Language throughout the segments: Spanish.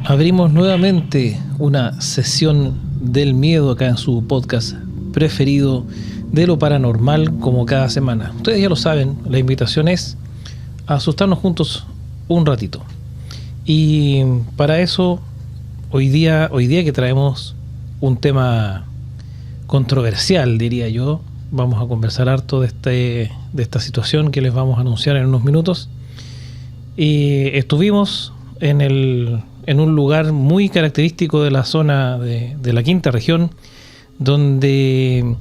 Abrimos nuevamente una sesión del miedo acá en su podcast preferido de lo paranormal, como cada semana. Ustedes ya lo saben, la invitación es a asustarnos juntos un ratito. Y para eso, hoy día que traemos un tema controversial, diría yo, vamos a conversar harto de esta situación que les vamos a anunciar en unos minutos. Y estuvimos en un lugar muy característico de la zona de la quinta región, donde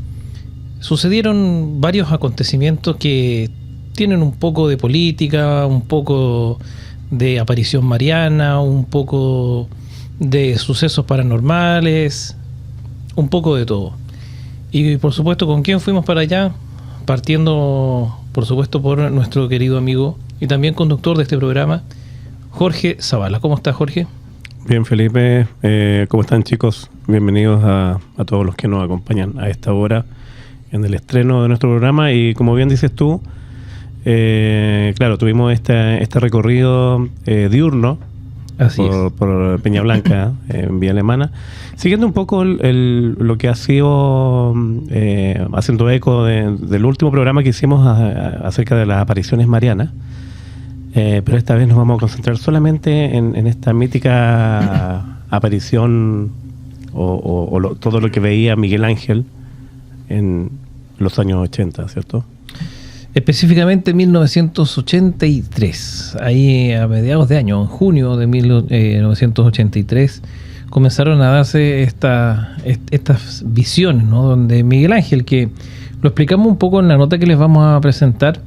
sucedieron varios acontecimientos que tienen un poco de política, un poco de aparición mariana, un poco de sucesos paranormales, un poco de todo. Y por supuesto, ¿con quién fuimos para allá? Partiendo, por supuesto, por nuestro querido amigo y también conductor de este programa, Jorge Zavala. ¿Cómo estás, Jorge? Bien, Felipe. ¿Cómo están, chicos? Bienvenidos a todos los que nos acompañan a esta hora en el estreno de nuestro programa. Y como bien dices tú, claro, tuvimos este recorrido diurno por Peña Blanca, en Vía Alemana, siguiendo un poco lo que ha sido, haciendo eco del último programa que hicimos acerca de las apariciones marianas. Pero esta vez nos vamos a concentrar solamente en esta mítica aparición todo lo que veía Miguel Ángel en los años 80, ¿cierto? Específicamente 1983, ahí a mediados de año, en junio de 1983, comenzaron a darse estas visiones, ¿no? Donde Miguel Ángel, que lo explicamos un poco en la nota que les vamos a presentar,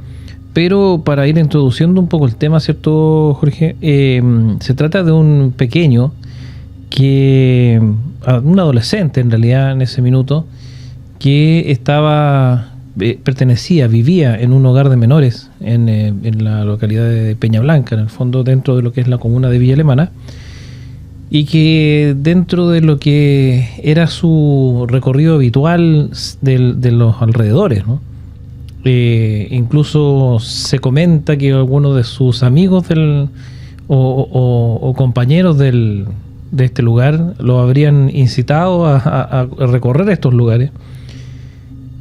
pero para ir introduciendo un poco el tema, ¿cierto, Jorge? Se trata de un pequeño, un adolescente en realidad en ese minuto, que vivía en un hogar de menores en la localidad de Peña Blanca, en el fondo dentro de lo que es la comuna de Villa Alemana, y que dentro de lo que era su recorrido habitual de los alrededores, ¿no? Incluso se comenta que algunos de sus amigos o compañeros de este lugar lo habrían incitado a recorrer estos lugares,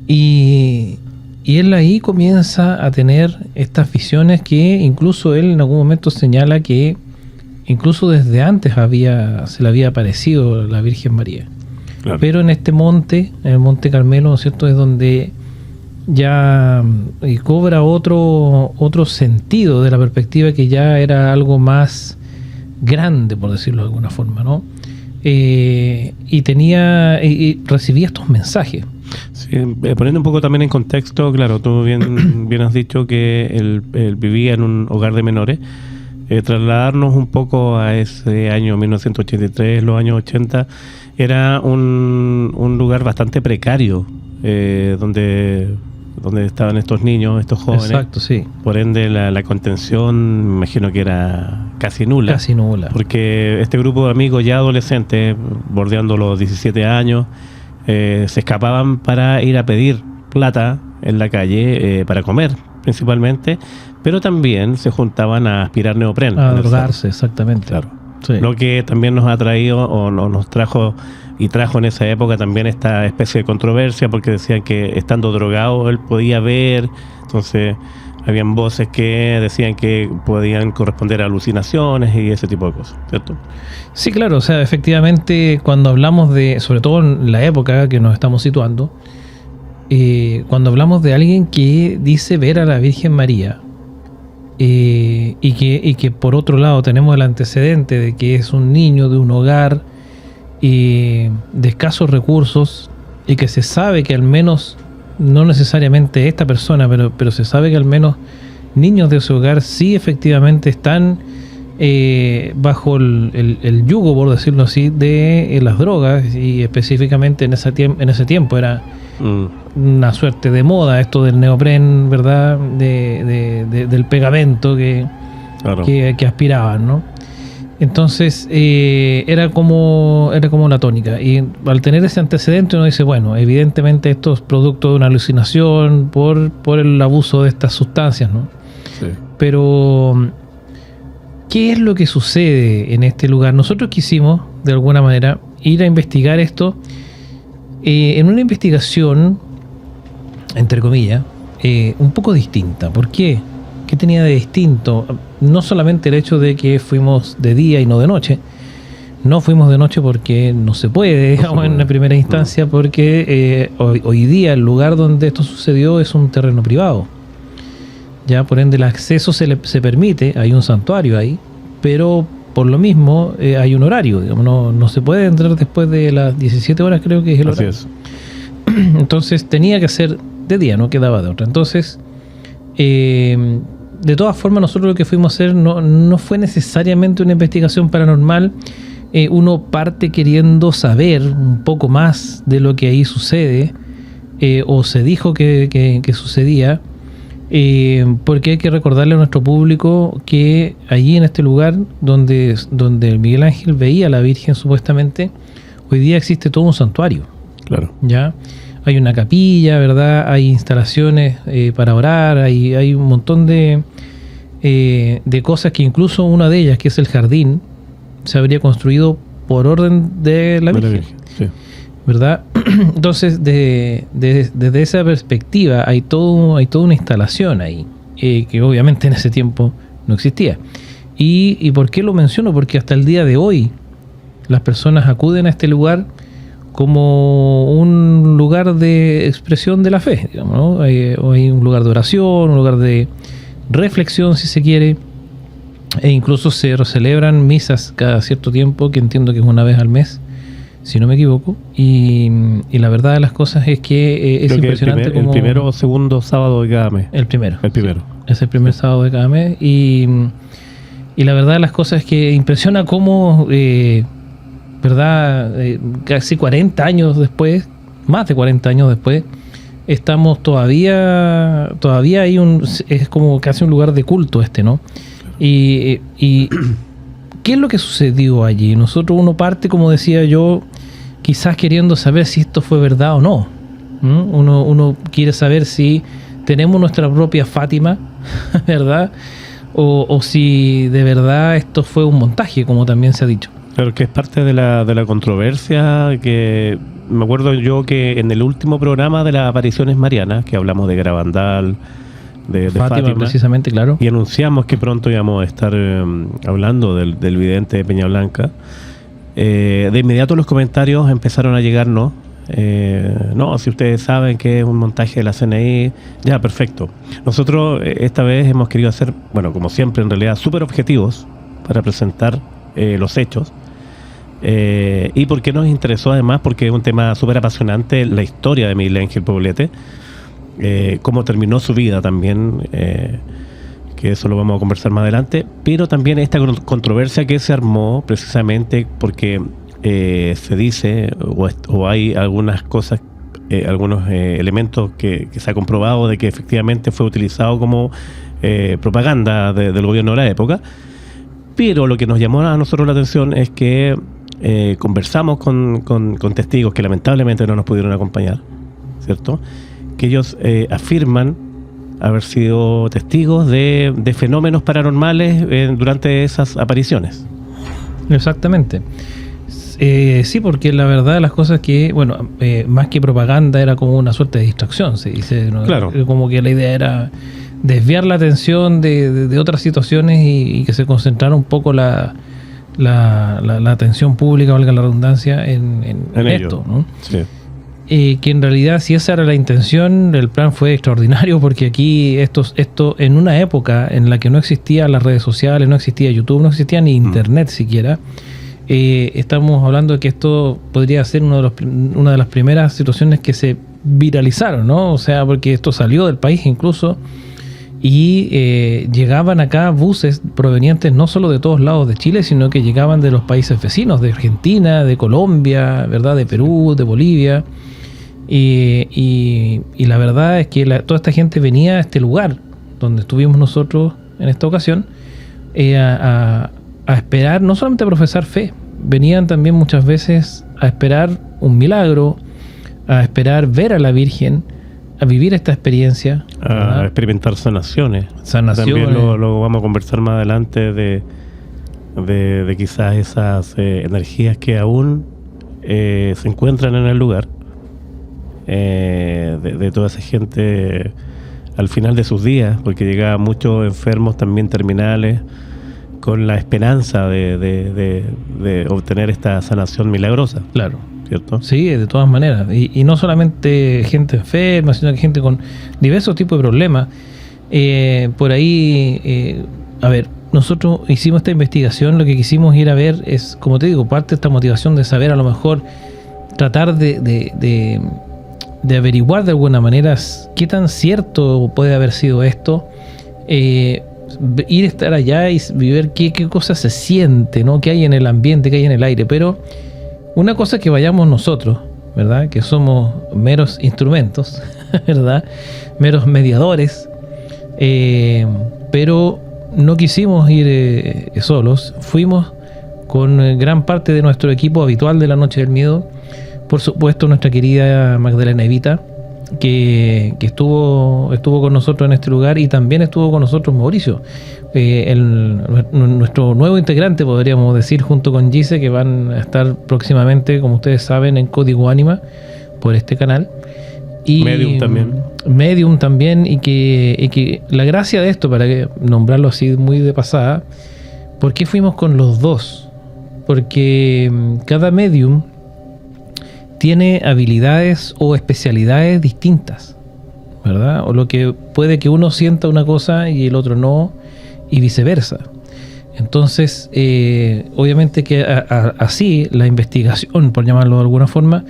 y él ahí comienza a tener estas visiones que incluso él en algún momento señala que incluso desde antes se le había aparecido la Virgen María. Claro. Pero en este monte, en el Monte Carmelo, ¿no es cierto?, es donde ya cobra otro sentido de la perspectiva, que ya era algo más grande, por decirlo de alguna forma, ¿no? Y recibía estos mensajes. Sí, poniendo un poco también en contexto, claro, tú bien has dicho que él vivía en un hogar de menores. Trasladarnos un poco a ese año 1983, los años 80, era un lugar bastante precario, donde estaban estos niños, estos jóvenes. Exacto, sí. Por ende, la contención, me imagino que era casi nula. Casi nula. Porque este grupo de amigos ya adolescentes, bordeando los 17 años, se escapaban para ir a pedir plata en la calle, para comer principalmente, pero también se juntaban a aspirar neopren. A drogarse, exactamente. Claro. Sí. Lo que también nos ha traído o nos trajo en esa época también esta especie de controversia, porque decían que estando drogado él podía ver, entonces habían voces que decían que podían corresponder a alucinaciones y ese tipo de cosas, ¿cierto? Sí, claro, o sea, efectivamente, cuando hablamos sobre todo en la época que nos estamos situando, cuando hablamos de alguien que dice ver a la Virgen María, y que por otro lado tenemos el antecedente de que es un niño de un hogar de escasos recursos, y que se sabe que al menos, no necesariamente esta persona, pero se sabe que al menos niños de ese hogar sí efectivamente están bajo el yugo, por decirlo así, de las drogas, y específicamente en ese tiempo era una suerte de moda esto del neopren, ¿verdad? Del pegamento claro, que aspiraban, ¿no? Entonces era como la tónica, y al tener ese antecedente uno dice, bueno, evidentemente esto es producto de una alucinación por el abuso de estas sustancias, ¿no? Sí. Pero ¿Qué es lo que sucede en este lugar? Nosotros quisimos, de alguna manera, ir a investigar esto en una investigación, entre comillas, un poco distinta. ¿Por qué? ¿Qué tenía de distinto? No solamente el hecho de que fuimos de día y no de noche. No fuimos de noche porque no se puede, digamos, en la primera instancia, porque hoy día el lugar donde esto sucedió es un terreno privado. Ya, por ende, el acceso se permite, hay un santuario ahí, pero por lo mismo hay un horario, digamos, no se puede entrar después de las 17 horas, creo que es el horario. Así es. Entonces tenía que ser de día, no quedaba de otra. Entonces, de todas formas, nosotros lo que fuimos a hacer no fue necesariamente una investigación paranormal. Uno parte queriendo saber un poco más de lo que ahí sucede, o se dijo que sucedía, porque hay que recordarle a nuestro público que allí en este lugar donde Miguel Ángel veía a la Virgen supuestamente, hoy día existe todo un santuario. Claro. ¿Ya? Hay una capilla, ¿verdad? Hay instalaciones para orar, hay un montón de cosas que incluso una de ellas, que es el jardín, se habría construido por orden de la Virgen. Sí. ¿Verdad? Entonces, desde esa perspectiva, hay toda una instalación ahí, que obviamente en ese tiempo no existía. ¿Y por qué lo menciono? Porque hasta el día de hoy las personas acuden a este lugar como un lugar de expresión de la fe, digamos, ¿no? Hay un lugar de oración, un lugar de reflexión, si se quiere, e incluso se celebran misas cada cierto tiempo, que entiendo que es una vez al mes, si no me equivoco, y la verdad de las cosas es que es impresionante. El primero o segundo sábado de cada mes. El primero. Sí, es el primer sábado de cada mes, y la verdad de las cosas es que impresiona cómo, ¿verdad? Casi 40 años después, más de 40 años después, estamos todavía hay es como casi un lugar de culto ¿no? Y ¿qué es lo que sucedió allí? Uno parte, como decía yo, quizás queriendo saber si esto fue verdad o no. Uno quiere saber si tenemos nuestra propia Fátima, ¿verdad? O si de verdad esto fue un montaje, como también se ha dicho. Claro, que es parte de la controversia, que me acuerdo yo que en el último programa de las apariciones marianas, que hablamos de Garabandal, de Fátima, precisamente, claro, y anunciamos que pronto íbamos a estar hablando del vidente de Peña Blanca, de inmediato los comentarios empezaron a llegarnos. No, si ustedes saben que es un montaje de la CNI, ya, perfecto. Nosotros esta vez hemos querido hacer, bueno, como siempre, en realidad, súper objetivos para presentar los hechos. Y porque nos interesó además, porque es un tema súper apasionante, la historia de Miguel Ángel Poblete, cómo terminó su vida también, que eso lo vamos a conversar más adelante, pero también esta controversia que se armó precisamente porque se dice, o hay algunas cosas, algunos elementos que se ha comprobado de que efectivamente fue utilizado como propaganda del gobierno de la época. Pero lo que nos llamó a nosotros la atención es que conversamos con testigos que lamentablemente no nos pudieron acompañar, ¿cierto? Que ellos afirman haber sido testigos de fenómenos paranormales durante esas apariciones. Exactamente. Sí, porque la verdad de las cosas es que, bueno, más que propaganda era como una suerte de distracción, se dice, ¿no? Claro. Como que la idea era desviar la atención de otras situaciones y que se concentrara un poco la atención pública, valga la redundancia, en esto, ¿no? Sí. Que en realidad, si esa era la intención, el plan fue extraordinario, porque aquí esto en una época en la que no existían las redes sociales, no existía YouTube, no existía ni Internet siquiera, estamos hablando de que esto podría ser una de las primeras situaciones que se viralizaron, ¿no? O sea, porque esto salió del país incluso, y llegaban acá buses provenientes no solo de todos lados de Chile, sino que llegaban de los países vecinos, de Argentina, de Colombia, ¿verdad? De Perú, de Bolivia. Y la verdad es que toda esta gente venía a este lugar donde estuvimos nosotros en esta ocasión a esperar, no solamente a profesar fe, venían también muchas veces a esperar un milagro, a esperar ver a la Virgen, a vivir esta experiencia, a experimentar sanaciones. También lo vamos a conversar más adelante de de quizás esas energías que aún se encuentran en el lugar, de toda esa gente al final de sus días, porque llegaban muchos enfermos también terminales con la esperanza de obtener esta sanación milagrosa. Claro. ¿Cierto? Sí, de todas maneras. Y no solamente gente enferma, sino que gente con diversos tipos de problemas. Por ahí, a ver, nosotros hicimos esta investigación, lo que quisimos ir a ver es, como te digo, parte de esta motivación de saber, a lo mejor, tratar de averiguar de alguna manera qué tan cierto puede haber sido esto, ir a estar allá y ver qué cosa se siente, ¿no? Qué hay en el ambiente, qué hay en el aire, pero una cosa es que vayamos nosotros, ¿verdad? Que somos meros instrumentos, ¿verdad? Meros mediadores, pero no quisimos ir solos. Fuimos con gran parte de nuestro equipo habitual de la Noche del Miedo. Por supuesto, nuestra querida Magdalena Evita, que estuvo con nosotros en este lugar, y también estuvo con nosotros Mauricio, nuestro nuevo integrante, podríamos decir, junto con Gise, que van a estar próximamente, como ustedes saben, en Código Ánima por este canal. Y Medium también, y que la gracia de esto, para nombrarlo así muy de pasada, ¿por qué fuimos con los dos? Porque cada medium tiene habilidades o especialidades distintas, ¿verdad? O lo que puede que uno sienta una cosa y el otro no, y viceversa. Entonces, obviamente que así la investigación, por llamarlo de alguna forma,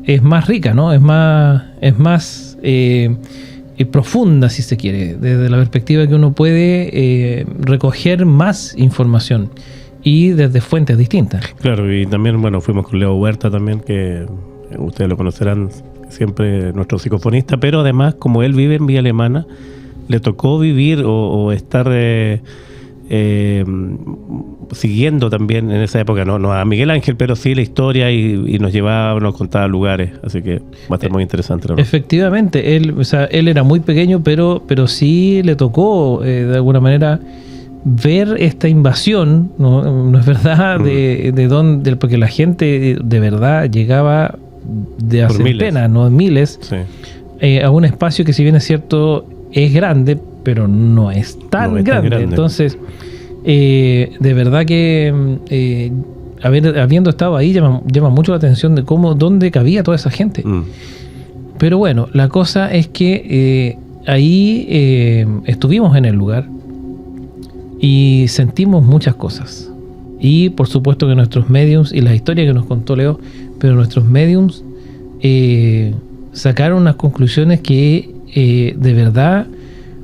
es más rica, ¿no? Es más profunda, si se quiere, desde la perspectiva que uno puede recoger más información y desde fuentes distintas. Claro, y también, bueno, fuimos con Leo Huerta también, que ustedes lo conocerán, siempre nuestro psicofonista, pero además, como él vive en Villa Alemana, le tocó vivir o estar siguiendo también en esa época, no a Miguel Ángel, pero sí la historia, y nos llevaba, nos contaba lugares, así que va a estar muy interesante. Efectivamente, él era muy pequeño, pero sí le tocó de alguna manera ver esta invasión, no es verdad, de dónde, porque la gente de verdad llegaba de a centenas, no miles, sí, a un espacio que, si bien es cierto, es grande, pero no es tan grande. Entonces, de verdad que habiendo estado ahí, llama mucho la atención de dónde cabía toda esa gente. Pero bueno, la cosa es que ahí estuvimos en el lugar y sentimos muchas cosas. Y por supuesto que nuestros mediums, y las historias que nos contó Leo, pero nuestros mediums sacaron unas conclusiones que de verdad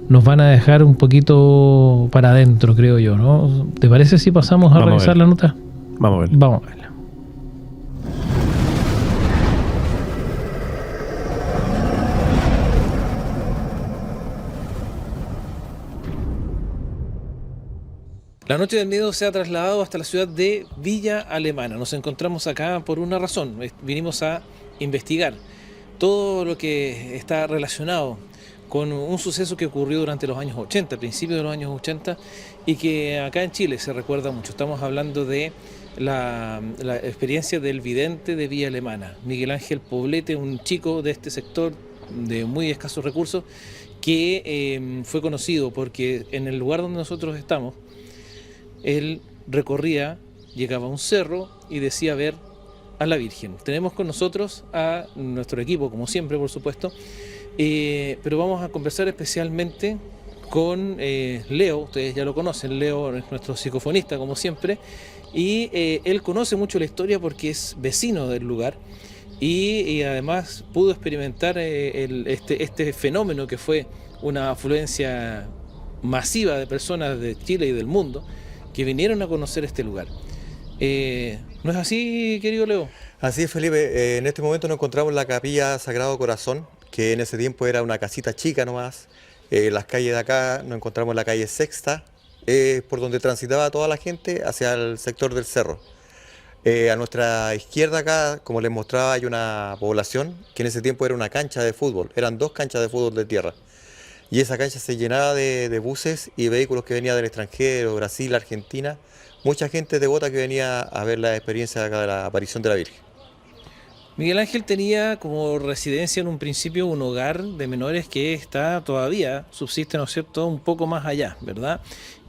nos van a dejar un poquito para adentro, creo yo, ¿no? ¿Te parece si pasamos a revisar la nota? Vamos a verla. Vamos a verla. La Noche del Miedo se ha trasladado hasta la ciudad de Villa Alemana. Nos encontramos acá por una razón. Vinimos a investigar todo lo que está relacionado con un suceso que ocurrió durante los años 80, principios de los años 80, y que acá en Chile se recuerda mucho. Estamos hablando de la experiencia del vidente de Villa Alemana, Miguel Ángel Poblete, un chico de este sector de muy escasos recursos, que fue conocido porque en el lugar donde nosotros estamos, él recorría, llegaba a un cerro y decía ver a la Virgen. Tenemos con nosotros a nuestro equipo, como siempre, por supuesto, pero vamos a conversar especialmente con Leo. Ustedes ya lo conocen, Leo es nuestro psicofonista, como siempre, y él conoce mucho la historia porque es vecino del lugar, y además pudo experimentar este fenómeno que fue una afluencia masiva de personas de Chile y del mundo que vinieron a conocer este lugar. ¿No es así, querido Leo? Así es, Felipe. En este momento nos encontramos en la Capilla Sagrado Corazón, que en ese tiempo era una casita chica nomás. Las calles de acá nos encontramos en la calle Sexta, por donde transitaba toda la gente hacia el sector del cerro. A nuestra izquierda acá, como les mostraba, hay una población que en ese tiempo era una cancha de fútbol. Eran 2 canchas de fútbol de tierra. y esa cancha se llenaba de buses y vehículos que venían del extranjero, Brasil, Argentina, mucha gente devota que venía a ver la experiencia acá de la aparición de la Virgen. Miguel Ángel tenía como residencia en un principio un hogar de menores que está todavía, subsiste, ¿no es cierto?, un poco más allá, ¿verdad?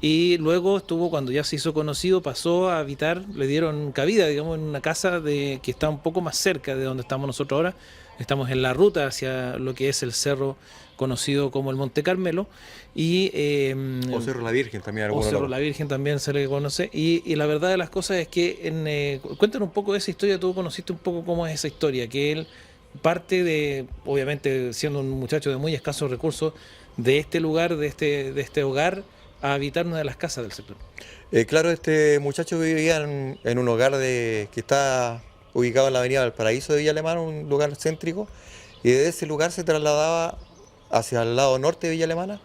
Y luego estuvo, cuando ya se hizo conocido, pasó a habitar, le dieron cabida, digamos, en una casa que está un poco más cerca de donde estamos nosotros ahora. Estamos en la ruta hacia lo que es el cerro conocido como el Monte Carmelo. O Cerro La Virgen también. O Cerro La Virgen también se le conoce. Y la verdad de las cosas es que, cuéntanos un poco de esa historia. Tú conociste un poco cómo es esa historia, que él parte de, obviamente siendo un muchacho de muy escasos recursos, de este lugar, de este hogar, a habitar una de las casas del sector. Claro, este muchacho vivía en un hogar que está ubicado en la avenida Valparaíso de Villa Alemana, un lugar céntrico, y de ese lugar se trasladaba hacia el lado norte de Villa Alemana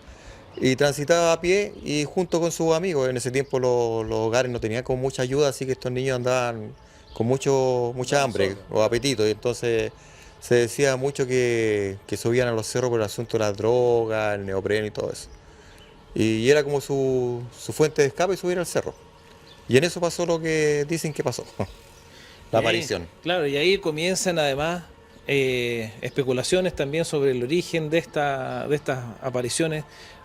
y transitaba a pie y junto con sus amigos. En ese tiempo los hogares no tenían como mucha ayuda, así que estos niños andaban con mucha hambre o apetito, y entonces se decía mucho que subían a los cerros por el asunto de las drogas, el neopreno y todo eso. Y era como su fuente de escape subir al cerro. Y en eso pasó lo que dicen que pasó, la aparición. Claro, y ahí comienzan además especulaciones también sobre el origen de estas apariciones.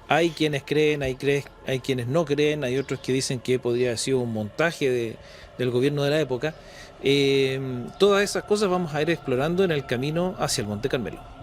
Hay quienes creen, hay quienes no creen, hay otros que dicen que podría haber sido un montaje del gobierno de la época. Todas esas cosas vamos a ir explorando en el camino hacia el Monte Carmelo.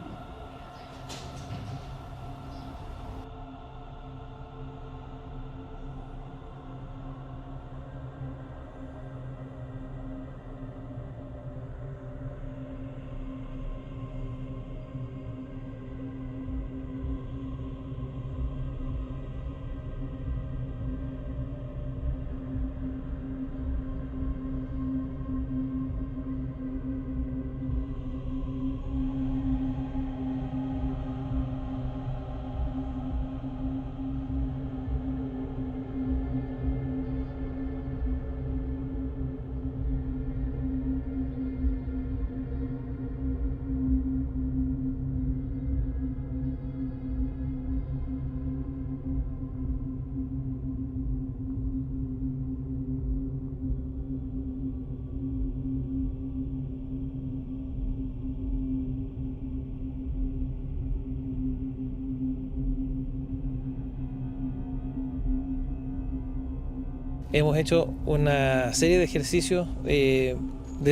Hemos hecho una serie de ejercicios de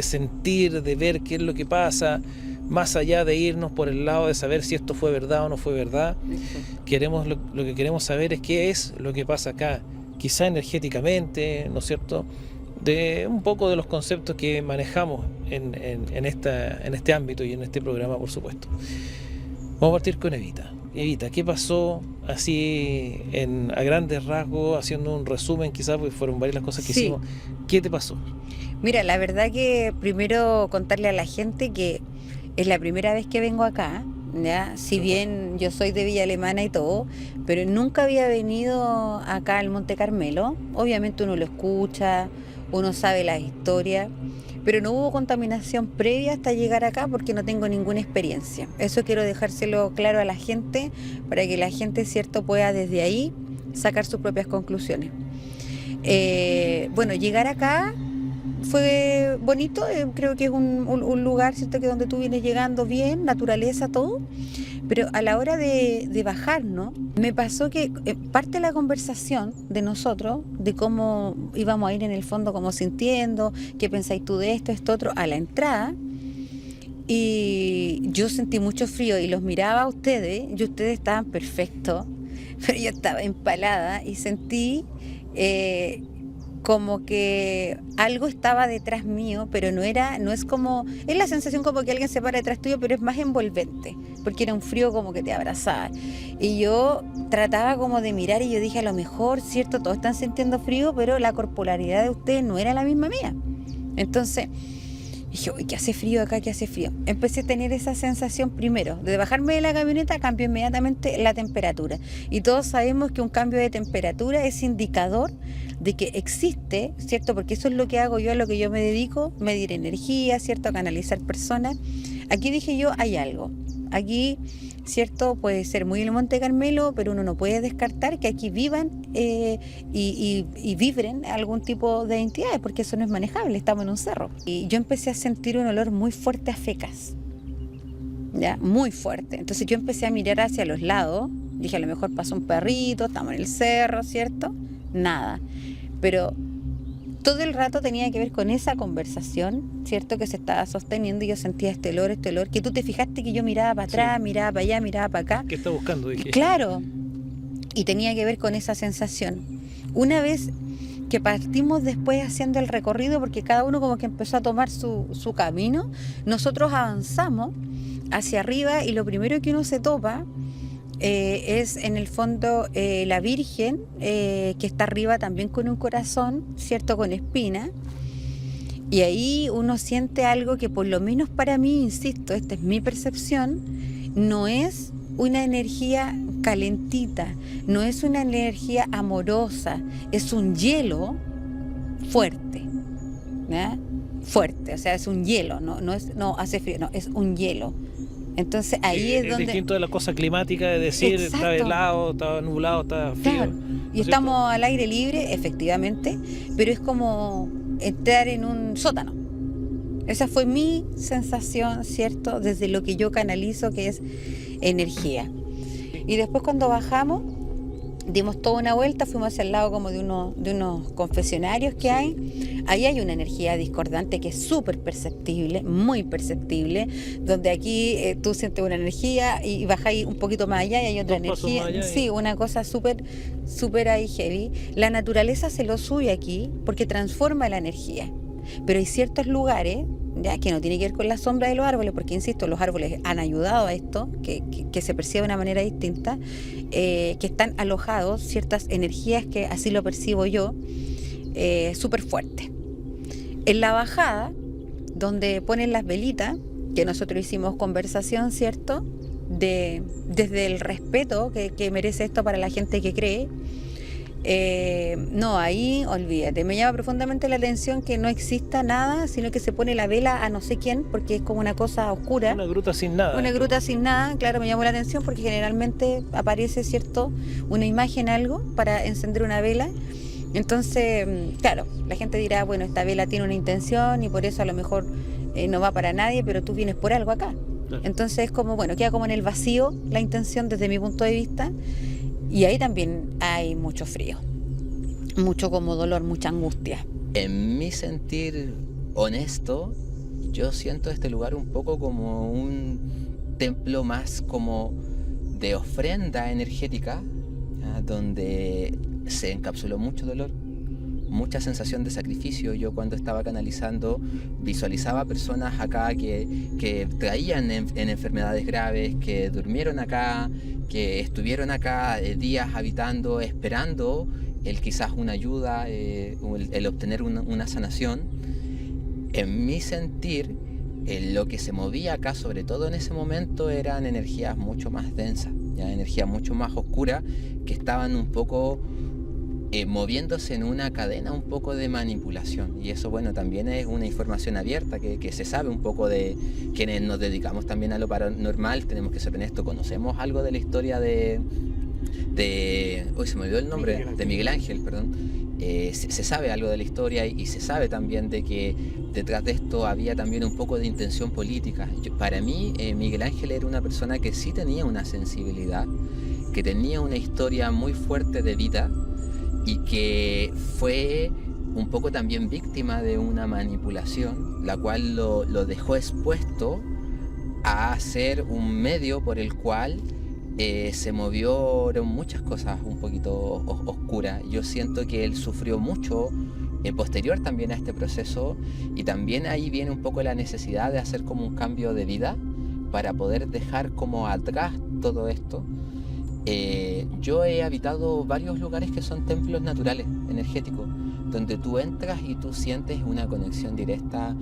sentir, de ver qué es lo que pasa, más allá de irnos por el lado de saber si esto fue verdad o no fue verdad. Lo que queremos saber es qué es lo que pasa acá, quizá energéticamente, ¿no es cierto?, de un poco de los conceptos que manejamos en este ámbito y en este programa, por supuesto. Vamos a partir con Evita. Evita, ¿qué pasó así a grandes rasgos, haciendo un resumen quizás, porque fueron varias las cosas que hicimos? ¿Qué te pasó? Mira, la verdad que primero contarle a la gente que es la primera vez que vengo acá, ¿ya? Si bien yo soy de Villa Alemana y todo, pero nunca había venido acá al Monte Carmelo. Obviamente uno lo escucha, uno sabe la historia, pero no hubo contaminación previa hasta llegar acá porque no tengo ninguna experiencia. Eso quiero dejárselo claro a la gente, para que la gente, cierto, pueda desde ahí sacar sus propias conclusiones. Bueno, llegar acá fue bonito, creo que es un lugar, cierto, que donde tú vienes llegando bien, naturaleza, todo, pero a la hora de bajar, ¿no? Me pasó que parte de la conversación de nosotros, de cómo íbamos a ir en el fondo, como sintiendo, qué pensáis tú de esto, otro, a la entrada, y yo sentí mucho frío y los miraba a ustedes, y ustedes estaban perfectos, pero yo estaba empalada y sentí como que algo estaba detrás mío, pero no es como, es la sensación como que alguien se para detrás tuyo, pero es más envolvente, porque era un frío como que te abrazaba. Y yo trataba como de mirar y yo dije, a lo mejor, cierto, todos están sintiendo frío, pero la corporalidad de ustedes no era la misma mía. Entonces dije, uy, ¿qué hace frío acá? ¿Qué hace frío? Empecé a tener esa sensación primero, de bajarme de la camioneta, cambió inmediatamente la temperatura. Y todos sabemos que un cambio de temperatura es indicador de que existe, ¿cierto? Porque eso es lo que hago yo, a lo que yo me dedico, medir energía, ¿cierto? Canalizar personas. Aquí dije yo, hay algo. Aquí ¿cierto? Puede ser muy el Monte Carmelo, pero uno no puede descartar que aquí vivan y vibren algún tipo de entidades, porque eso no es manejable, estamos en un cerro. Y yo empecé a sentir un olor muy fuerte a fecas, ¿ya? Muy fuerte. Entonces yo empecé a mirar hacia los lados, dije a lo mejor pasó un perrito, estamos en el cerro, ¿cierto? Nada. Pero todo el rato tenía que ver con esa conversación, ¿cierto? Que se estaba sosteniendo y yo sentía este olor, que tú te fijaste que yo miraba para atrás, sí, miraba para allá, miraba para acá. ¿Qué está buscando? Dije. Claro, y tenía que ver con esa sensación. Una vez que partimos después haciendo el recorrido, porque cada uno como que empezó a tomar su camino, nosotros avanzamos hacia arriba y lo primero que uno se topa es en el fondo la Virgen, que está arriba también con un corazón, ¿cierto? Con espina. Y ahí uno siente algo que por lo menos para mí, insisto, esta es mi percepción, no es una energía calentita, no es una energía amorosa, es un hielo fuerte, ¿ya? Fuerte, o sea, es un hielo, no hace frío, no, es un hielo. Entonces ahí es donde... distinto de la cosa climática de decir, exacto, está helado, está nublado, está frío. Claro. Y estamos al aire libre, efectivamente, pero es como entrar en un sótano. Esa fue mi sensación, ¿cierto? Desde lo que yo canalizo, que es energía. Y después cuando bajamos, dimos toda una vuelta, fuimos hacia el lado como de unos confesionarios que hay. Ahí hay una energía discordante que es súper perceptible, muy perceptible, donde aquí tú sientes una energía y bajáis un poquito más allá y hay otra energía. Sí, una cosa súper ahí heavy. La naturaleza se lo sube aquí porque transforma la energía. Pero hay ciertos lugares, ya, que no tiene que ver con la sombra de los árboles, porque insisto, los árboles han ayudado a esto, que se percibe de una manera distinta, que están alojados ciertas energías que así lo percibo yo, súper fuertes. En la bajada, donde ponen las velitas, que nosotros hicimos conversación, ¿cierto? Desde el respeto que merece esto para la gente que cree. No, ahí olvídate, me llama profundamente la atención que no exista nada, sino que se pone la vela a no sé quién, porque es como una cosa oscura. Una gruta sin nada. Una gruta sin nada, claro, me llamó la atención porque generalmente aparece, ¿cierto?, una imagen, algo, para encender una vela. Entonces, claro, la gente dirá, bueno, esta vela tiene una intención y por eso a lo mejor no va para nadie, pero tú vienes por algo acá. Claro. Entonces es como, bueno, queda como en el vacío la intención desde mi punto de vista. Y ahí también hay mucho frío, mucho como dolor, mucha angustia. En mi sentir honesto, yo siento este lugar un poco como un templo más como de ofrenda energética, ¿ya? Donde se encapsuló mucho dolor, mucha sensación de sacrificio. Yo cuando estaba canalizando visualizaba personas acá que traían en enfermedades graves, que durmieron acá, que estuvieron acá días habitando, esperando quizás una ayuda, el obtener una sanación. En mi sentir, lo que se movía acá, sobre todo en ese momento, eran energías mucho más densas, ¿ya? Energías mucho más oscuras, que estaban un poco moviéndose en una cadena un poco de manipulación. Y eso, bueno, también es una información abierta que se sabe un poco de quienes nos dedicamos también a lo paranormal. Tenemos que ser honestos, conocemos algo de la historia de hoy se me olvidó el nombre, de Miguel Ángel, perdón. Se sabe algo de la historia y se sabe también de que detrás de esto había también un poco de intención política. Para mí, Miguel Ángel era una persona que sí tenía una sensibilidad, que tenía una historia muy fuerte de vida, y que fue un poco también víctima de una manipulación, la cual lo dejó expuesto a ser un medio por el cual se movieron muchas cosas un poquito oscuras. Yo siento que él sufrió mucho posterior también a este proceso, y también ahí viene un poco la necesidad de hacer como un cambio de vida para poder dejar como atrás todo esto. Yo he habitado varios lugares que son templos naturales, energéticos, donde tú entras y tú sientes una conexión directa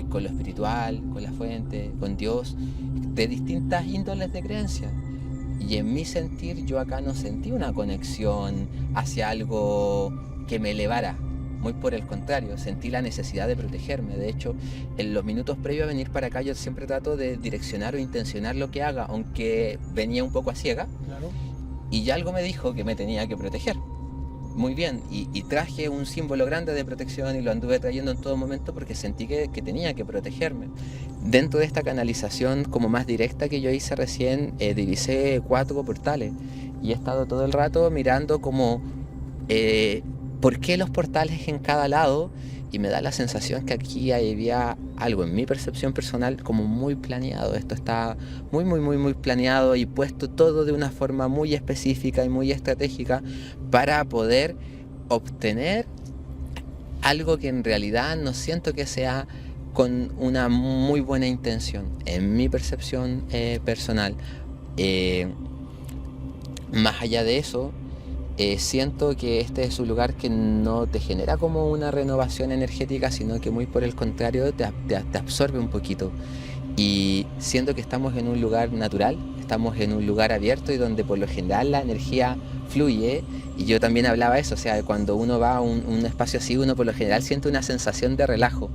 con lo espiritual, con la fuente, con Dios, de distintas índoles de creencia. Y en mi sentir, yo acá no sentí una conexión hacia algo que me elevara, muy por el contrario, sentí la necesidad de protegerme. De hecho, en los minutos previos a venir para acá yo siempre trato de direccionar o intencionar lo que haga, aunque venía un poco a ciega. Claro. Y ya algo me dijo que me tenía que proteger. Muy bien, y traje un símbolo grande de protección y lo anduve trayendo en todo momento porque sentí que tenía que protegerme. Dentro de esta canalización como más directa que yo hice recién, divisé 4 portales y he estado todo el rato mirando como por qué los portales en cada lado, y me da la sensación que aquí había algo en mi percepción personal como muy planeado. Esto está muy planeado y puesto todo de una forma muy específica y muy estratégica para poder obtener algo que en realidad no siento que sea con una muy buena intención, en mi percepción personal. Más allá de eso, siento que este es un lugar que no te genera como una renovación energética, sino que muy por el contrario te absorbe un poquito. Y siento que estamos en un lugar natural, estamos en un lugar abierto y donde por lo general la energía fluye. Y yo también hablaba eso, o sea, cuando uno va a un espacio así, uno por lo general siente una sensación de relajo.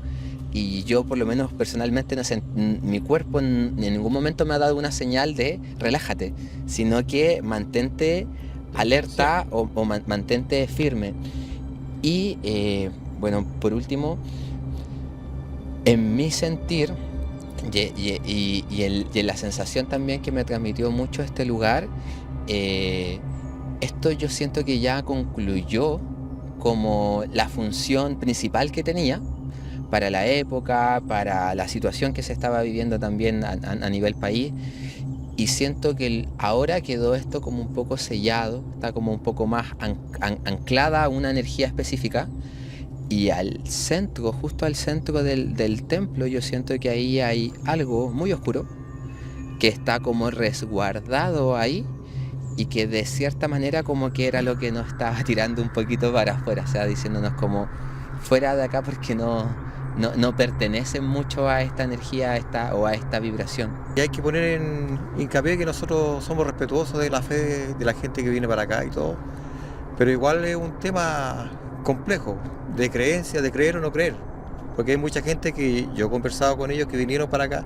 Y yo por lo menos personalmente, no sé, mi cuerpo en ningún momento me ha dado una señal de relájate, sino que mantente alerta, sí, o mantente firme. Y bueno, por último, en mi sentir y la sensación también que me transmitió mucho este lugar, esto yo siento que ya concluyó como la función principal que tenía para la época, para la situación que se estaba viviendo también a nivel país. Y siento que ahora quedó esto como un poco sellado, está como un poco más anclada a una energía específica. Y al centro, justo al centro del templo, yo siento que ahí hay algo muy oscuro que está como resguardado ahí y que de cierta manera como que era lo que nos estaba tirando un poquito para afuera, o sea, diciéndonos como fuera de acá porque no pertenecen mucho a esta energía, a esta vibración. Y hay que poner en hincapié que nosotros somos respetuosos de la fe de la gente que viene para acá y todo, pero igual es un tema complejo, de creencia, de creer o no creer, porque hay mucha gente que yo he conversado con ellos que vinieron para acá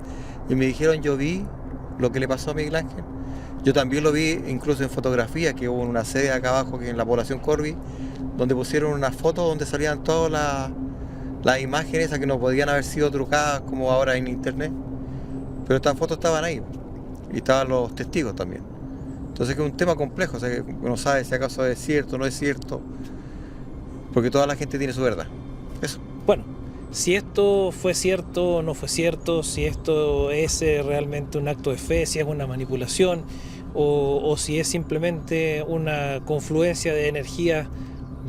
y me dijeron, yo vi lo que le pasó a Miguel Ángel, yo también lo vi incluso en fotografías, que hubo una sede acá abajo que en la población Corby, donde pusieron una foto donde salían todas las imágenes esas que no podían haber sido trucadas como ahora en internet, pero estas fotos estaban ahí y estaban los testigos también. Entonces que es un tema complejo, o sea, que uno sabe si acaso es cierto o no es cierto, porque toda la gente tiene su verdad. Eso. Bueno, si esto fue cierto o no fue cierto, si esto es realmente un acto de fe, si es una manipulación o si es simplemente una confluencia de energías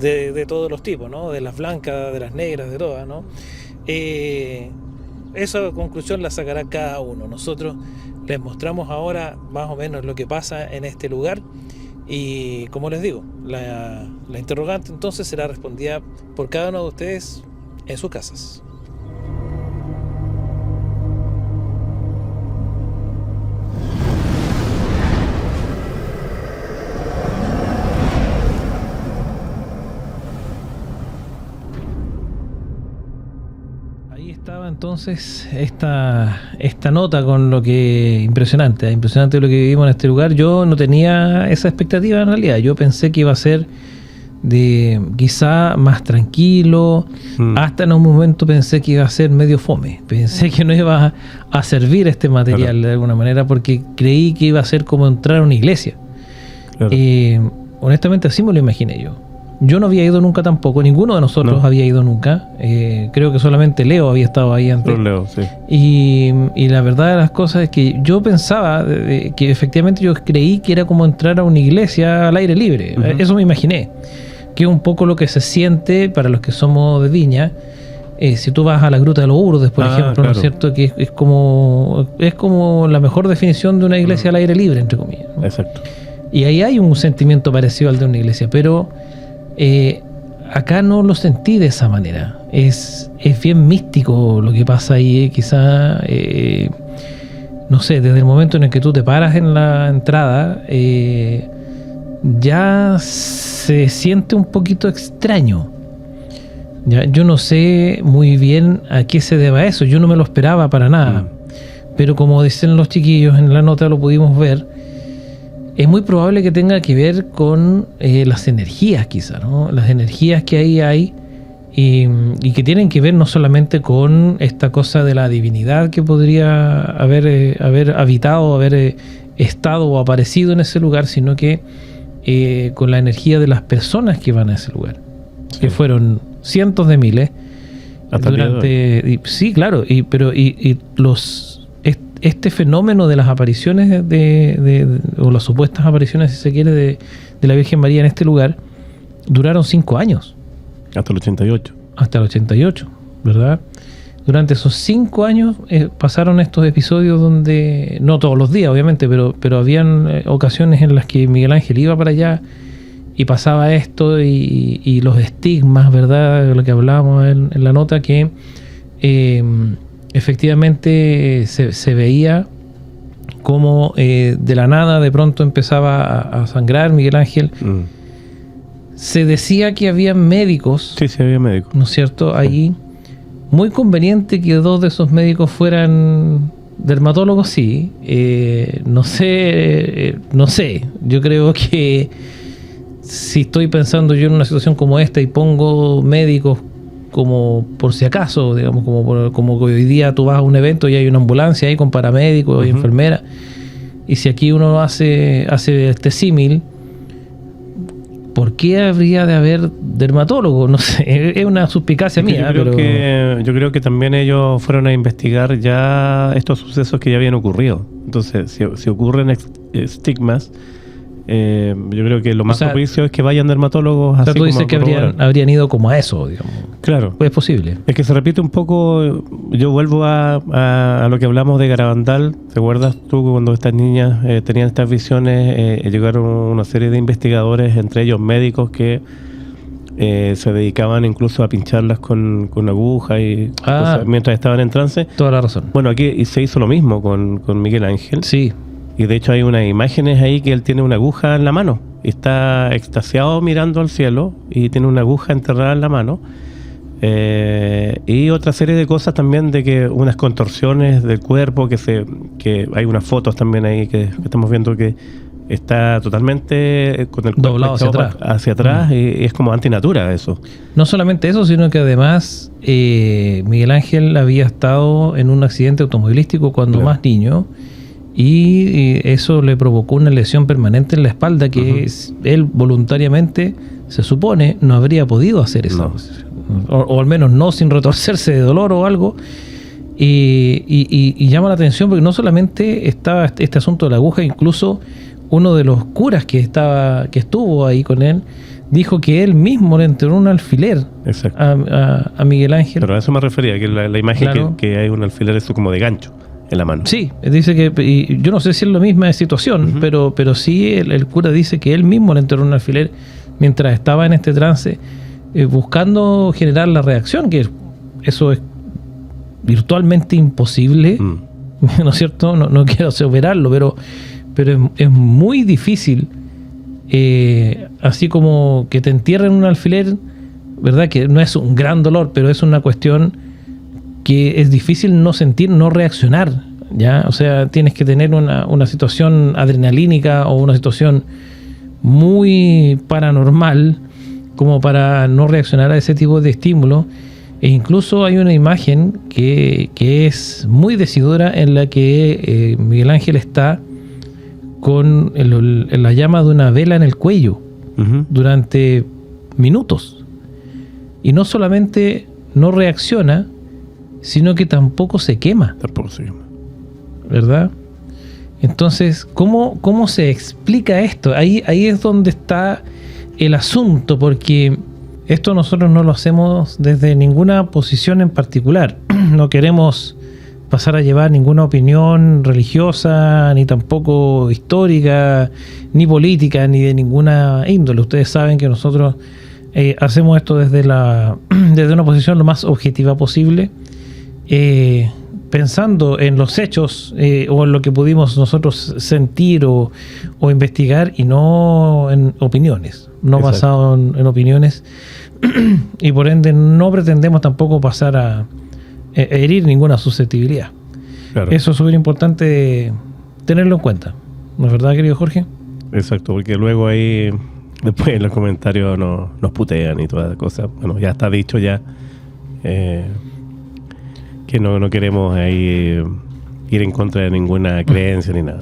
de todos los tipos, ¿no? De las blancas, de las negras, de todas, ¿no? Esa conclusión la sacará cada uno. Nosotros les mostramos ahora más o menos lo que pasa en este lugar y, como les digo, la interrogante entonces será respondida por cada uno de ustedes en sus casas. Estaba entonces esta nota con lo que impresionante lo que vivimos en este lugar. Yo no tenía esa expectativa en realidad. Yo pensé que iba a ser de quizá más tranquilo. Hasta en un momento pensé que iba a ser medio fome. Pensé que no iba a servir este material, claro, de alguna manera, porque creí que iba a ser como entrar a una iglesia. Claro. Honestamente así me lo imaginé yo. Yo no había ido nunca tampoco, ninguno de nosotros había ido nunca. Creo que solamente Leo había estado ahí antes. Leo, sí. Y la verdad de las cosas es que yo pensaba que efectivamente yo creí que era como entrar a una iglesia al aire libre. Uh-huh. Eso me imaginé. Que es un poco lo que se siente para los que somos de Viña. Si tú vas a la Gruta de los Urdes, por ejemplo, claro, ¿no es cierto? Que es como la mejor definición de una iglesia al aire libre, entre comillas, ¿no? Exacto. Y ahí hay un sentimiento parecido al de una iglesia, pero acá no lo sentí de esa manera. Es bien místico lo que pasa ahí, quizá, no sé, desde el momento en el que tú te paras en la entrada, ya se siente un poquito extraño. ¿Ya? Yo no sé muy bien a qué se deba eso, yo no me lo esperaba para nada. Pero como dicen los chiquillos en la nota, lo pudimos ver, es muy probable que tenga que ver con las energías quizá, ¿no? Las energías que ahí hay y que tienen que ver no solamente con esta cosa de la divinidad que podría haber habitado, haber estado o aparecido en ese lugar, sino que con la energía de las personas que van a ese lugar, que fueron cientos de miles. Hasta Sí, claro, este fenómeno de las apariciones o las supuestas apariciones, si se quiere, de la Virgen María en este lugar, duraron 5 años. Hasta el 88. Hasta el 88, ¿verdad? Durante esos 5 años pasaron estos episodios donde, no todos los días obviamente, pero habían ocasiones en las que Miguel Ángel iba para allá y pasaba esto y los estigmas, ¿verdad? De lo que hablábamos en la nota, que efectivamente se veía como de la nada de pronto empezaba a sangrar Miguel Ángel. Se decía que había médicos. Sí, había médicos. ¿No es cierto? Ahí, muy conveniente que 2 de esos médicos fueran dermatólogos, sí. No sé. Yo creo que si estoy pensando yo en una situación como esta y pongo médicos como por si acaso, digamos, como que hoy día tú vas a un evento y hay una ambulancia ahí con paramédicos y enfermeras, y si aquí uno hace este símil, ¿por qué habría de haber dermatólogos? No sé, es una suspicacia mía. Yo creo que también ellos fueron a investigar ya estos sucesos que ya habían ocurrido. Entonces, si ocurren estigmas, yo creo que lo más propicio es que vayan dermatólogos. O sea, tú dices que habrían ido como a eso, digamos. Claro. Pues es posible. Es que se repite un poco. Yo vuelvo a lo que hablamos de Garabandal. ¿Te acuerdas tú cuando estas niñas tenían estas visiones? Llegaron una serie de investigadores, entre ellos médicos, que se dedicaban incluso a pincharlas con agujas y cosas, mientras estaban en trance. Toda la razón. Bueno, aquí se hizo lo mismo con Miguel Ángel. Sí. Y de hecho hay unas imágenes ahí que él tiene una aguja en la mano. Está extasiado mirando al cielo y tiene una aguja enterrada en la mano. Y otra serie de cosas también, de que unas contorsiones del cuerpo, que hay unas fotos también ahí que estamos viendo que está totalmente con el cuerpo doblado hacia atrás y es como antinatura eso. No solamente eso, sino que además Miguel Ángel había estado en un accidente automovilístico cuando más niño, y eso le provocó una lesión permanente en la espalda que él voluntariamente, se supone, no habría podido hacer eso. O al menos no sin retorcerse de dolor o algo. Y llama la atención porque no solamente estaba este asunto de la aguja, incluso uno de los curas que estuvo ahí con él dijo que él mismo le enterró un alfiler a Miguel Ángel. Pero a eso me refería, que la imagen, claro, que hay un alfiler eso como de gancho en la mano. Sí, dice que, y yo no sé si es la misma situación, pero sí el cura dice que él mismo le enterró un alfiler mientras estaba en este trance, buscando generar la reacción, que eso es virtualmente imposible, ¿no es cierto? No quiero aseverarlo, pero es muy difícil, así como que te entierren un alfiler, ¿verdad? Que no es un gran dolor, pero es una cuestión que es difícil no sentir, no reaccionar, ¿ya? O sea, tienes que tener una situación adrenalínica o una situación muy paranormal como para no reaccionar a ese tipo de estímulo. E incluso hay una imagen que es muy decidora en la que Miguel Ángel está con la llama de una vela en el cuello durante minutos. Y no solamente no reacciona, sino que tampoco se quema. ¿Verdad? Entonces, ¿cómo se explica esto? Ahí es donde está el asunto, porque esto nosotros no lo hacemos desde ninguna posición en particular. No queremos pasar a llevar ninguna opinión religiosa, ni tampoco histórica, ni política, ni de ninguna índole. Ustedes saben que nosotros hacemos esto desde una posición lo más objetiva posible, pensando en los hechos o en lo que pudimos nosotros sentir o investigar y no en opiniones, no Exacto. basado en opiniones y por ende no pretendemos tampoco pasar a herir ninguna susceptibilidad. Claro. Eso es súper importante tenerlo en cuenta, ¿no es verdad, querido Jorge? Exacto, porque luego ahí, después en los comentarios nos putean y todas las cosas. Bueno, ya está dicho ya que no queremos ahí ir en contra de ninguna creencia ni nada.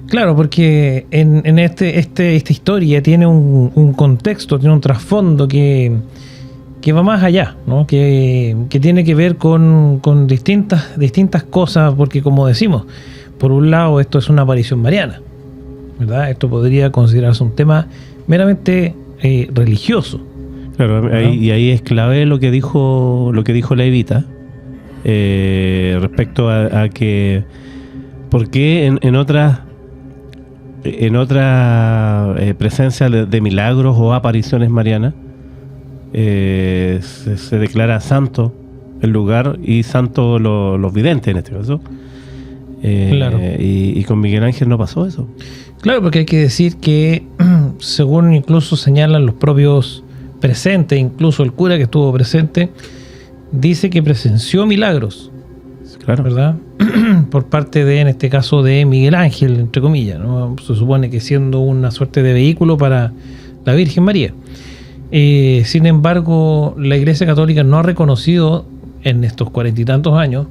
Claro, porque en esta historia tiene un contexto, tiene un trasfondo que va más allá, ¿no? Que tiene que ver con distintas cosas, porque como decimos, por un lado esto es una aparición mariana, ¿verdad? Esto podría considerarse un tema meramente religioso. Claro, ¿no? ahí es clave lo que dijo la Evita respecto a que por qué en otras presencias de milagros o apariciones marianas se declara santo el lugar y santo los videntes en este caso. Claro. Y con Miguel Ángel no pasó eso. Claro, porque hay que decir que según incluso señalan los propios presentes, incluso el cura que estuvo presente, dice que presenció milagros, Claro. ¿verdad? Por parte de, en este caso, de Miguel Ángel, entre comillas, ¿no? Se supone que siendo una suerte de vehículo para la Virgen María. Sin embargo, la Iglesia Católica no ha reconocido en estos 40 y tantos años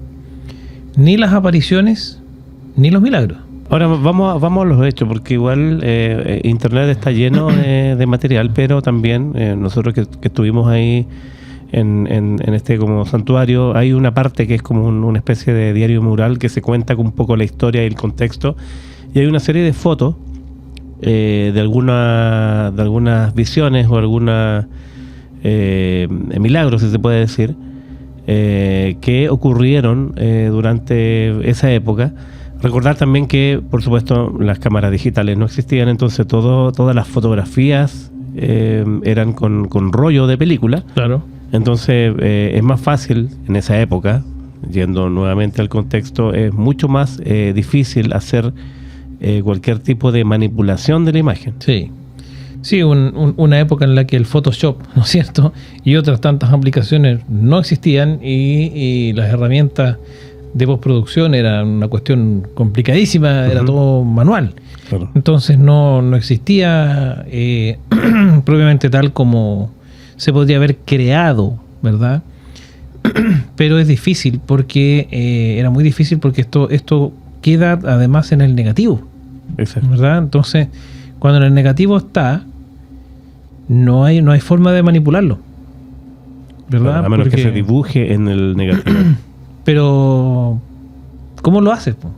ni las apariciones ni los milagros. Ahora vamos a los hechos, porque igual Internet está lleno de material, pero también nosotros que estuvimos ahí en este como santuario, hay una parte que es como una especie de diario mural que se cuenta con un poco la historia y el contexto, y hay una serie de fotos de algunas visiones o algunos milagros, si se puede decir, que ocurrieron durante esa época. Recordar también que, por supuesto, las cámaras digitales no existían, entonces todas las fotografías eran con rollo de película. Claro. Entonces es más fácil en esa época, yendo nuevamente al contexto, es mucho más difícil hacer cualquier tipo de manipulación de la imagen. Sí. Sí, una época en la que el Photoshop, ¿no es cierto? Y otras tantas aplicaciones no existían y las herramientas de postproducción era una cuestión complicadísima, era todo manual. Claro. Entonces no existía propiamente tal como se podría haber creado, ¿verdad? Pero es difícil porque era muy difícil porque esto queda además en el negativo, Exacto. ¿verdad? Entonces, cuando en el negativo está, no hay forma de manipularlo, ¿verdad? Claro, a menos que se dibuje en el negativo. Pero, ¿cómo lo haces, po?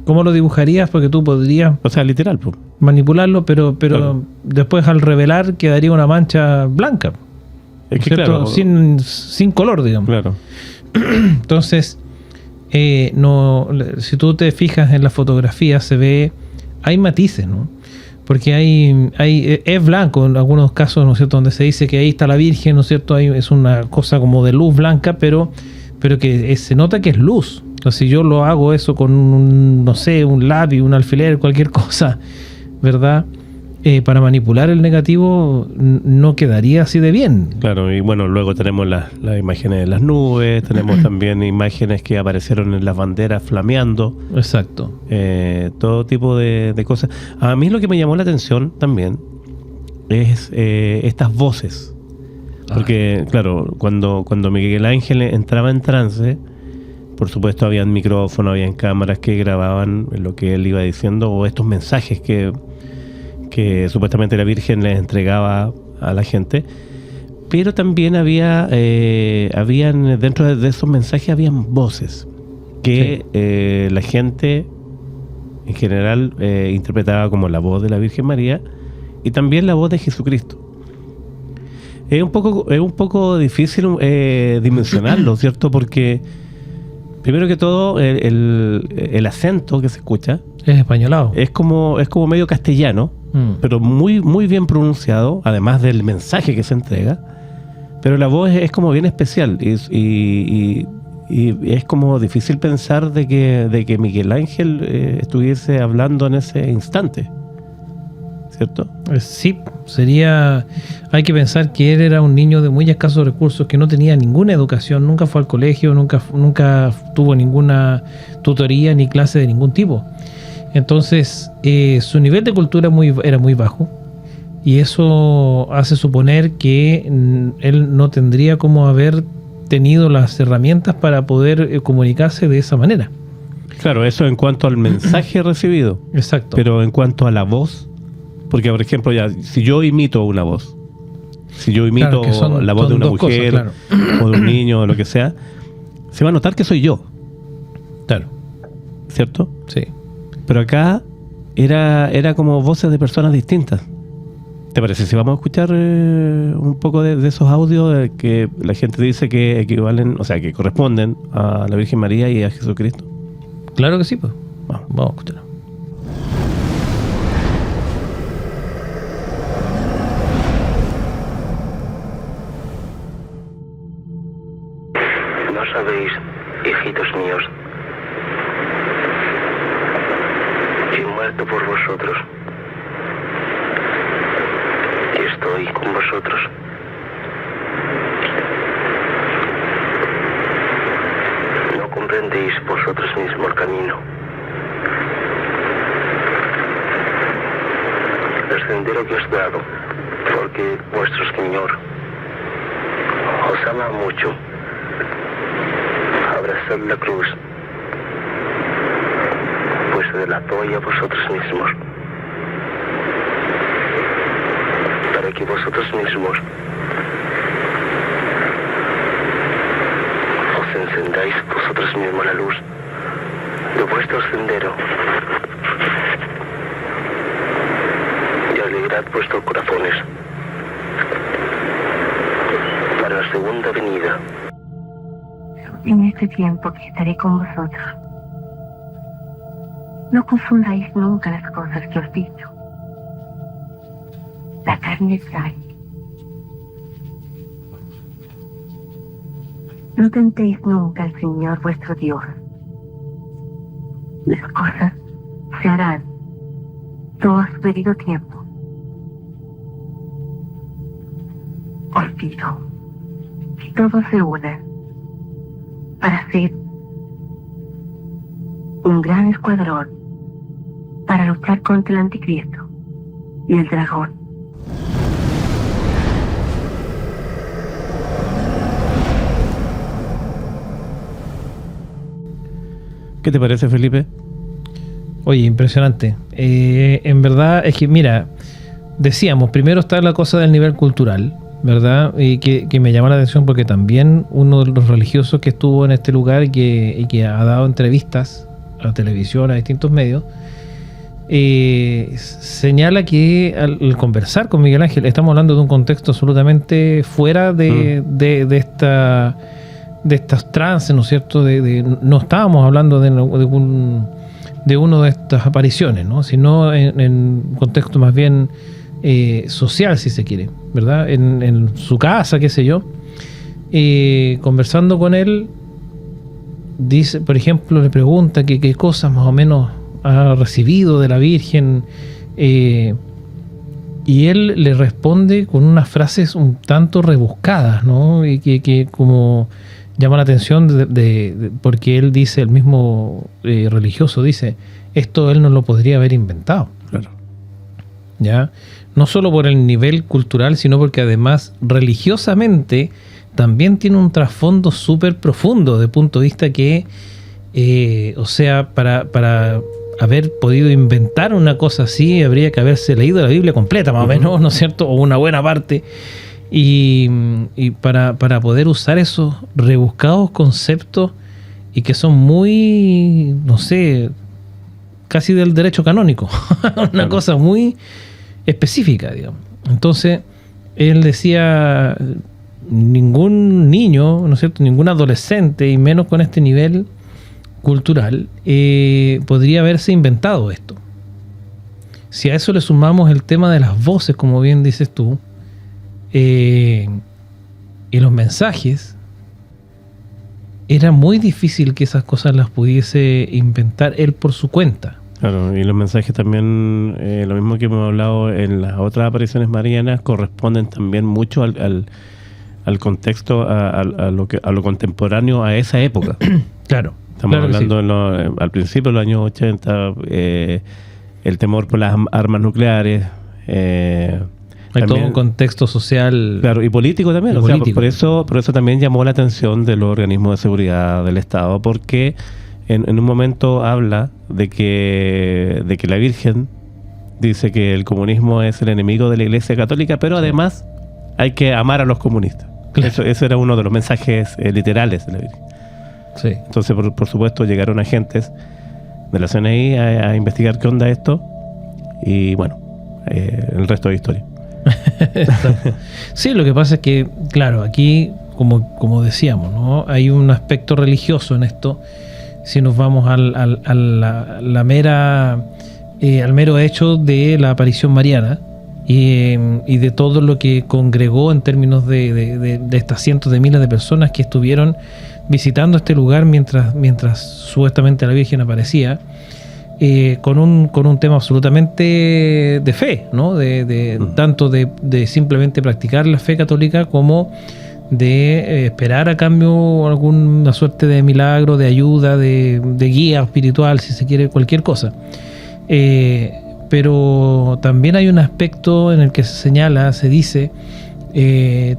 ¿Cómo lo dibujarías? Porque tú podrías O sea, literal, pues. manipularlo, pero Claro. después al revelar quedaría una mancha blanca, Es que ¿cierto? claro, sin color, digamos. claro. Entonces, si tú te fijas en la fotografía, hay matices, ¿no? Porque es blanco en algunos casos, ¿no es cierto? Donde se dice que ahí está la Virgen, ¿no es cierto? Es una cosa como de luz blanca, pero que se nota que es luz. Entonces, si yo lo hago eso con un lápiz, un alfiler, cualquier cosa, ¿verdad? Para manipular el negativo no quedaría así de bien. Claro, y bueno, luego tenemos las imágenes de las nubes, tenemos también imágenes que aparecieron en las banderas flameando, Exacto. todo tipo de cosas. A mí lo que me llamó la atención también es estas voces. Porque, claro, cuando Miguel Ángel entraba en trance, por supuesto habían micrófonos, habían cámaras que grababan lo que él iba diciendo, o estos mensajes que supuestamente la Virgen les entregaba a la gente. Pero también habían dentro de esos mensajes habían voces que la gente en general interpretaba como la voz de la Virgen María y también la voz de Jesucristo. Es un poco difícil dimensionarlo, ¿cierto? Porque primero que todo el acento que se escucha Es españolado. es como medio castellano, pero muy, muy bien pronunciado, además del mensaje que se entrega. Pero la voz es como bien especial y Y es como difícil pensar de que Miguel Ángel estuviese hablando en ese instante, ¿cierto? Sí, hay que pensar que él era un niño de muy escasos recursos, que no tenía ninguna educación, nunca fue al colegio, nunca tuvo ninguna tutoría ni clase de ningún tipo. Entonces, su nivel de cultura era muy bajo, y eso hace suponer que él no tendría como haber tenido las herramientas para poder comunicarse de esa manera. Claro, eso en cuanto al mensaje recibido. Exacto. Pero en cuanto a la voz, porque por ejemplo, ya si yo imito una voz, si yo imito la voz de una mujer, cosas, claro, o de un niño o lo que sea, se va a notar que soy yo. Claro. ¿Cierto? Sí. Pero acá era como voces de personas distintas. ¿Te parece si vamos a escuchar un poco de esos audios que la gente dice que equivalen, o sea, que corresponden a la Virgen María y a Jesucristo? Claro que sí, pues. Vamos a escucharlo. No sabéis, hijitos míos, que he muerto por vosotros. Estoy con vosotros. No comprendéis vosotros mismos el camino. El sendero que os he dado, porque vuestro Señor os ama mucho. Abrazad la cruz, pues se delató a vosotros mismos. Para que vosotros mismos os encendáis vosotros mismos la luz de vuestro sendero y alegrad vuestros corazones para la segunda venida. En este tiempo que estaré con vosotros, no confundáis nunca las cosas que os he dicho. La carne trae. No tentéis nunca al Señor vuestro Dios. Las cosas se harán todo a su debido tiempo. Os pido que todos se unan para hacer un gran escuadrón para luchar contra el anticristo y el dragón. ¿Qué te parece, Felipe? Oye, impresionante. En verdad es que, mira, decíamos, primero está la cosa del nivel cultural, ¿verdad? Y que me llama la atención porque también uno de los religiosos que estuvo en este lugar y que ha dado entrevistas a televisión, a distintos medios, señala que al conversar con Miguel Ángel, estamos hablando de un contexto absolutamente fuera de estas trances, ¿no es cierto? No estábamos hablando de una de estas apariciones, ¿no? Sino en un contexto más bien social, si se quiere, ¿verdad? En su casa, qué sé yo. Conversando con él, dice, por ejemplo, le pregunta que qué cosas más o menos ha recibido de la Virgen, y él le responde con unas frases un tanto rebuscadas, ¿no? Y que como llama la atención porque él dice, el mismo religioso dice, esto él no lo podría haber inventado. Claro. ¿Ya? No solo por el nivel cultural, sino porque además religiosamente también tiene un trasfondo súper profundo, desde el punto de vista que, o sea, para haber podido inventar una cosa así, habría que haberse leído la Biblia completa, más o menos, ¿no es cierto? O una buena parte. Y para poder usar esos rebuscados conceptos y que son muy, no sé, casi del derecho canónico, una cosa muy específica, digamos. Entonces, él decía, ningún niño, ¿no es cierto?, ningún adolescente, y menos con este nivel cultural, podría haberse inventado esto. Si a eso le sumamos el tema de las voces, como bien dices tú, y los mensajes, era muy difícil que esas cosas las pudiese inventar él por su cuenta. Claro, y los mensajes también, lo mismo que hemos hablado en las otras apariciones marianas, corresponden también mucho al contexto, a lo contemporáneo a esa época. Claro. Estamos claro hablando sí. al principio de los años 80, el temor por las armas nucleares. Hay también, todo un contexto social. Claro, y político también. Y o sea, político. por eso también llamó la atención de los organismos de seguridad del Estado, porque en un momento habla de que la Virgen dice que el comunismo es el enemigo de la Iglesia Católica, pero además hay que amar a los comunistas. Claro. Eso era uno de los mensajes literales de la Virgen. Sí. Entonces, por supuesto, llegaron agentes de la CNI a investigar qué onda esto, y bueno, el resto de historia. Sí, lo que pasa es que, claro, aquí, como decíamos, ¿no? Hay un aspecto religioso en esto. Si nos vamos al mero hecho de la aparición mariana y de todo lo que congregó en términos de estas cientos de miles de personas que estuvieron visitando este lugar mientras supuestamente la Virgen aparecía, con un tema absolutamente de fe, ¿no? Tanto de simplemente practicar la fe católica como de esperar a cambio alguna suerte de milagro, de ayuda, de guía espiritual, si se quiere, cualquier cosa. Pero también hay un aspecto en el que se señala, se dice,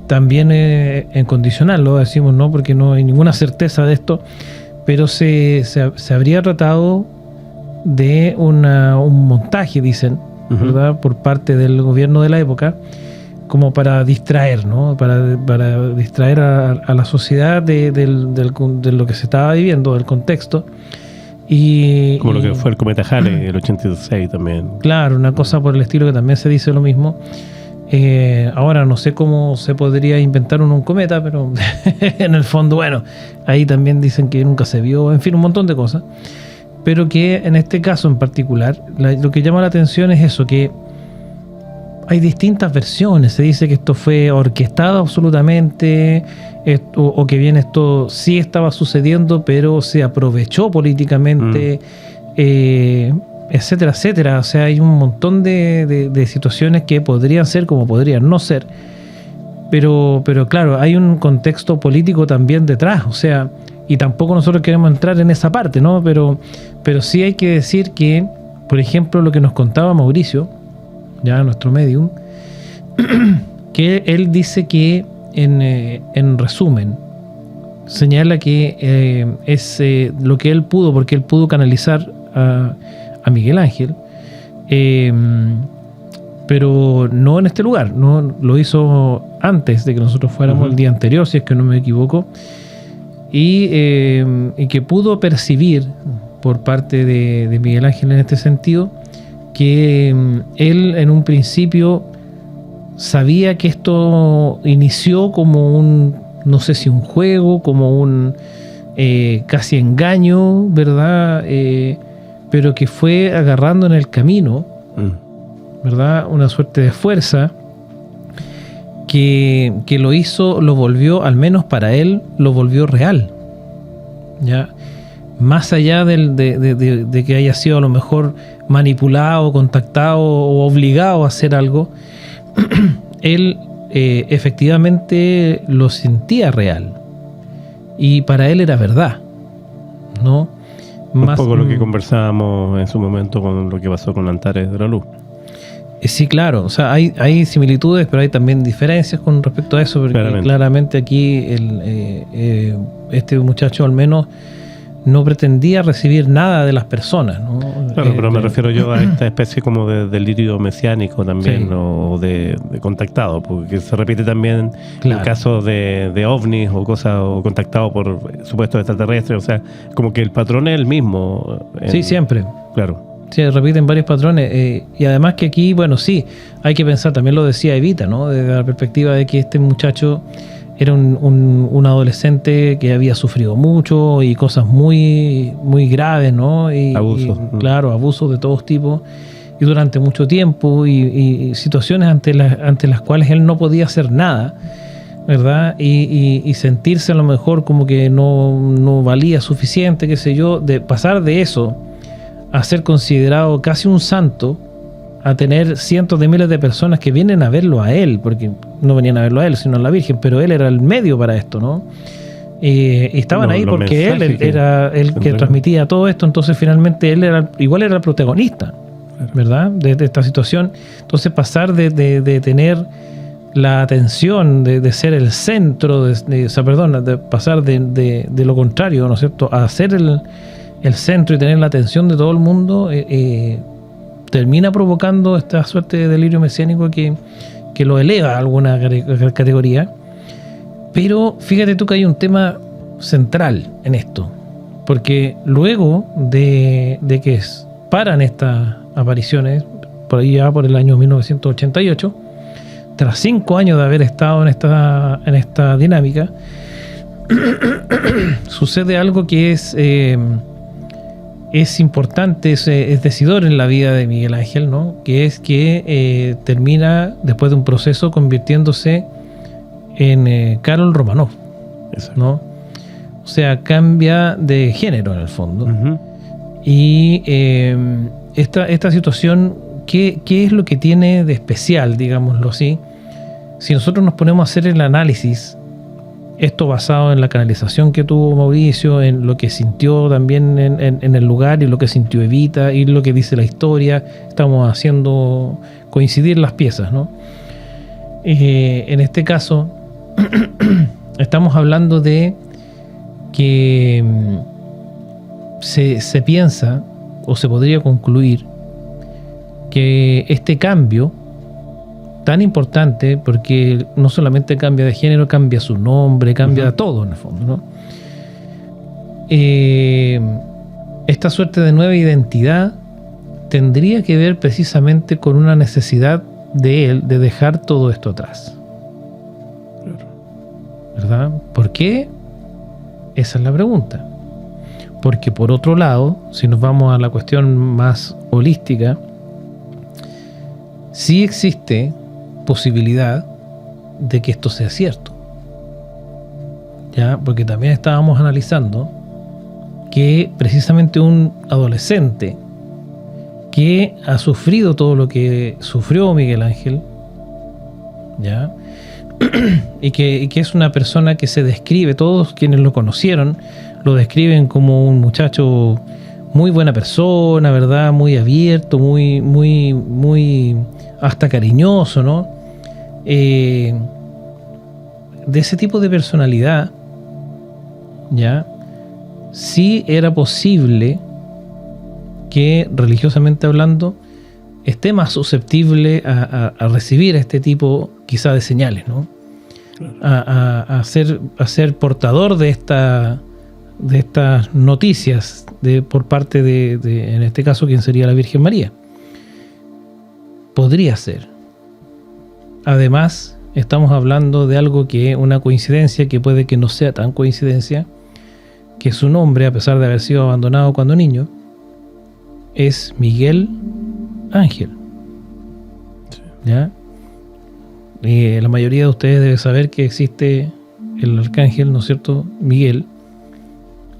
también en condicional, lo decimos, ¿no? Porque no hay ninguna certeza de esto, pero se habría tratado de un montaje, dicen, ¿verdad? Por parte del gobierno de la época, como para distraer, ¿no? Para distraer a la sociedad de lo que se estaba viviendo, del contexto. Como lo que fue el cometa Halley, el 86 también. Claro, una cosa por el estilo, que también se dice lo mismo. Ahora no sé cómo se podría inventar un cometa, pero en el fondo, bueno, ahí también dicen que nunca se vio, en fin, un montón de cosas. Pero que en este caso en particular, lo que llama la atención es eso, que hay distintas versiones. Se dice que esto fue orquestado absolutamente, o que bien esto sí estaba sucediendo, pero se aprovechó políticamente, etcétera, etcétera. O sea, hay un montón de situaciones que podrían ser como podrían no ser. Pero claro, hay un contexto político también detrás. O sea, y tampoco nosotros queremos entrar en esa parte, ¿no? Pero sí hay que decir que, por ejemplo, lo que nos contaba Mauricio, ya nuestro medium, que él dice que en resumen señala que es lo que él pudo, porque él pudo canalizar a Miguel Ángel, pero no en este lugar, no lo hizo antes de que nosotros fuéramos, el día anterior, si es que no me equivoco, y que pudo percibir por parte de Miguel Ángel en este sentido, que él en un principio sabía que esto inició como no sé si un juego, como un casi engaño, ¿verdad? Pero que fue agarrando en el camino, ¿verdad? Una suerte de fuerza que lo volvió, al menos para él, lo volvió real, ¿ya? Más allá de que haya sido a lo mejor manipulado, contactado o obligado a hacer algo, él efectivamente lo sentía real y para él era verdad, ¿no? Un poco lo que conversábamos en su momento con lo que pasó con Antares de la Luz. Sí, claro, o sea, hay similitudes, pero hay también diferencias con respecto a eso, porque claramente aquí este muchacho al menos no pretendía recibir nada de las personas, ¿no? Claro, pero me refiero yo a esta especie como de delirio mesiánico también, sí, o de contactado, porque se repite también, claro, en casos de ovnis o cosas, o contactado por supuestos extraterrestres. O sea, como que el patrón es el mismo. Sí, siempre. Claro. Sí, repiten varios patrones. Y además que aquí, bueno, sí, hay que pensar, también lo decía Evita, ¿no? Desde la perspectiva de que este muchacho era un adolescente que había sufrido mucho y cosas muy, muy graves, ¿no? Abusos. Claro, abusos de todos tipos, y durante mucho tiempo, y situaciones ante las cuales él no podía hacer nada, ¿verdad? Y sentirse a lo mejor como que no valía suficiente, qué sé yo, de pasar de eso a ser considerado casi un santo, a tener cientos de miles de personas que vienen a verlo a él, porque no venían a verlo a él, sino a la Virgen, pero él era el medio para esto, ¿no? Y estaban ahí porque él era el que transmitía todo esto, entonces finalmente él igual era el protagonista, ¿verdad? De esta situación. Entonces pasar de tener la atención, de ser el centro, de pasar de lo contrario, ¿no es cierto?, a ser el centro y tener la atención de todo el mundo, termina provocando esta suerte de delirio mesiánico que lo eleva a alguna categoría. Pero fíjate tú que hay un tema central en esto, porque luego de que paran estas apariciones, por ahí ya por el año 1988, tras 5 años de haber estado en esta dinámica, sucede algo que es importante, es decidor en la vida de Miguel Ángel, ¿no? Que es que termina, después de un proceso, convirtiéndose en Karol Romanov, ¿no? O sea, cambia de género en el fondo. Uh-huh. Y esta situación, ¿qué es lo que tiene de especial, digámoslo así? Si nosotros nos ponemos a hacer el análisis, esto basado en la canalización que tuvo Mauricio, en lo que sintió también en el lugar, y lo que sintió Evita, y lo que dice la historia, estamos haciendo coincidir las piezas, ¿no? En este caso, estamos hablando de que se piensa, o se podría concluir, que este cambio tan importante, porque no solamente cambia de género, cambia su nombre, cambia todo en el fondo, ¿no? Esta suerte de nueva identidad tendría que ver precisamente con una necesidad de él de dejar todo esto atrás, ¿verdad? ¿Por qué? Esa es la pregunta. Porque por otro lado, si nos vamos a la cuestión más holística, sí existe posibilidad de que esto sea cierto, ¿ya? Porque también estábamos analizando que precisamente un adolescente que ha sufrido todo lo que sufrió Miguel Ángel, ¿ya? y que es una persona que se describe, todos quienes lo conocieron lo describen como un muchacho muy buena persona, ¿verdad? Muy abierto, muy hasta cariñoso, ¿no? De ese tipo de personalidad, ¿ya? Sí era posible que, religiosamente hablando, esté más susceptible a recibir este tipo quizá de señales, ¿no? A ser portador de estas noticias por parte de, en este caso, quien sería la Virgen María. Podría ser. Además, estamos hablando de algo que una coincidencia, que puede que no sea tan coincidencia, que su nombre, a pesar de haber sido abandonado cuando niño, es Miguel Ángel. ¿Ya? La mayoría de ustedes debe saber que existe el arcángel, ¿no es cierto?, Miguel.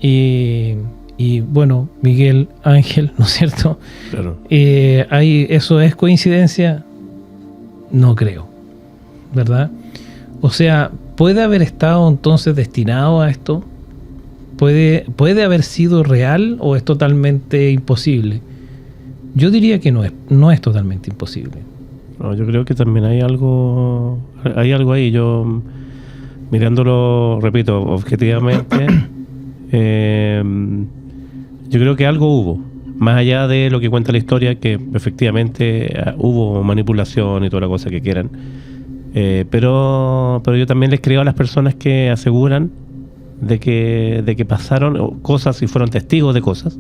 Y bueno, Miguel Ángel, ¿no es cierto? Claro. ¿Eso es coincidencia? No creo, ¿verdad? O sea, ¿puede haber estado entonces destinado a esto? ¿Puede haber sido real o es totalmente imposible? Yo diría que no es totalmente imposible. No, yo creo que también hay algo ahí. Yo, mirándolo, repito, objetivamente, yo creo que algo hubo, más allá de lo que cuenta la historia, que efectivamente hubo manipulación y toda la cosa que quieran, pero yo también les creo a las personas que aseguran de que pasaron cosas y fueron testigos de cosas.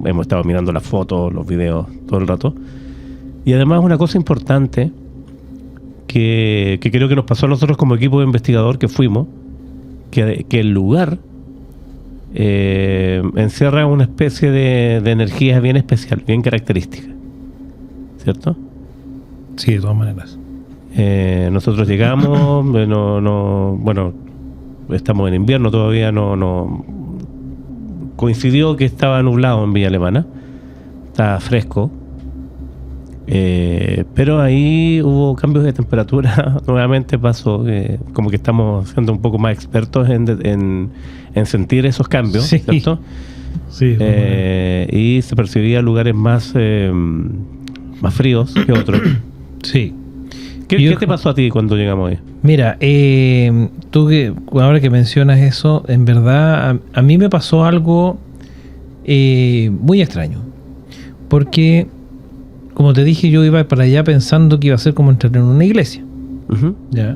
Hemos estado mirando las fotos, los videos todo el rato, y además una cosa importante que creo que nos pasó a nosotros como equipo de investigador que fuimos, que el lugar encierra una especie de energía bien especial, bien característica, ¿cierto? Sí, de todas maneras. Nosotros llegamos, bueno, estamos en invierno todavía, no coincidió que estaba nublado en Villa Alemana, estaba fresco, pero ahí hubo cambios de temperatura. Nuevamente pasó, como que estamos siendo un poco más expertos en sentir esos cambios, Sí. ¿cierto? Sí, Y se percibía lugares más fríos que otros. sí. ¿Qué te pasó a ti cuando llegamos ahí? Mira, tú ahora que mencionas eso, en verdad a mí me pasó algo muy extraño. Porque, como te dije, yo iba para allá pensando que iba a ser como entrar en una iglesia. Uh-huh. ¿Ya?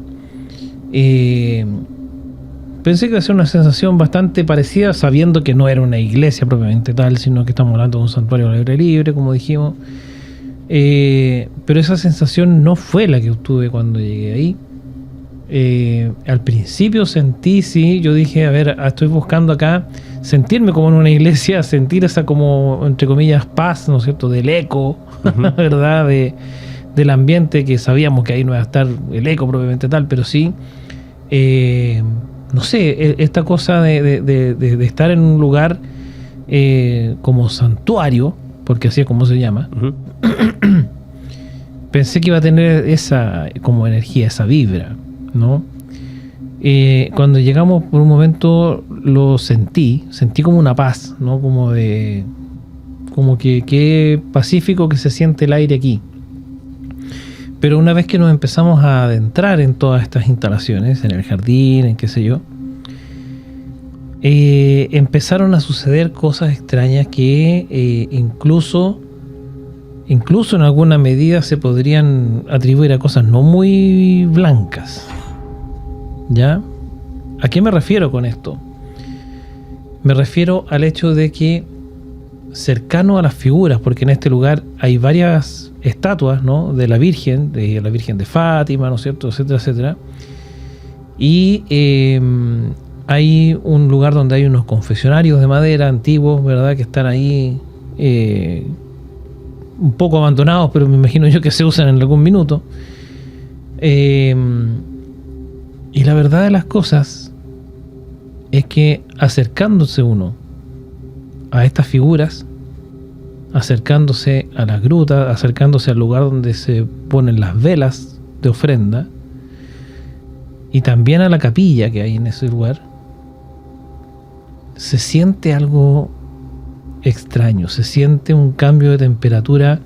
Pensé que iba a ser una sensación bastante parecida, sabiendo que no era una iglesia propiamente tal, sino que estamos hablando de un santuario al aire libre, como dijimos. Pero esa sensación no fue la que obtuve cuando llegué ahí. Al principio sentí, sí, yo dije, a ver, estoy buscando acá sentirme como en una iglesia, sentir esa como, entre comillas, paz, ¿no es cierto?, del eco, Uh-huh. ¿verdad?, del ambiente, que sabíamos que ahí no iba a estar el eco propiamente tal, pero sí, no sé, esta cosa de estar en un lugar como santuario, porque así es como se llama. Uh-huh. Pensé que iba a tener esa como energía, esa vibra, ¿no? Cuando llegamos, por un momento lo sentí como una paz, ¿no? Como que qué pacífico que se siente el aire aquí. Pero una vez que nos empezamos a adentrar en todas estas instalaciones, en el jardín, en qué sé yo, empezaron a suceder cosas extrañas que incluso en alguna medida se podrían atribuir a cosas no muy blancas. ¿Ya? ¿A qué me refiero con esto? Me refiero al hecho de que cercano a las figuras, porque en este lugar hay varias estatuas, ¿no?, de la Virgen de Fátima, ¿no es cierto?, etcétera, etcétera. Y hay un lugar donde hay unos confesionarios de madera antiguos, ¿verdad?, que están ahí un poco abandonados, pero me imagino yo que se usan en algún minuto. Y la verdad de las cosas es que acercándose uno a estas figuras, acercándose a las grutas, acercándose al lugar donde se ponen las velas de ofrenda, y también a la capilla que hay en ese lugar, se siente algo extraño, se siente un cambio de temperatura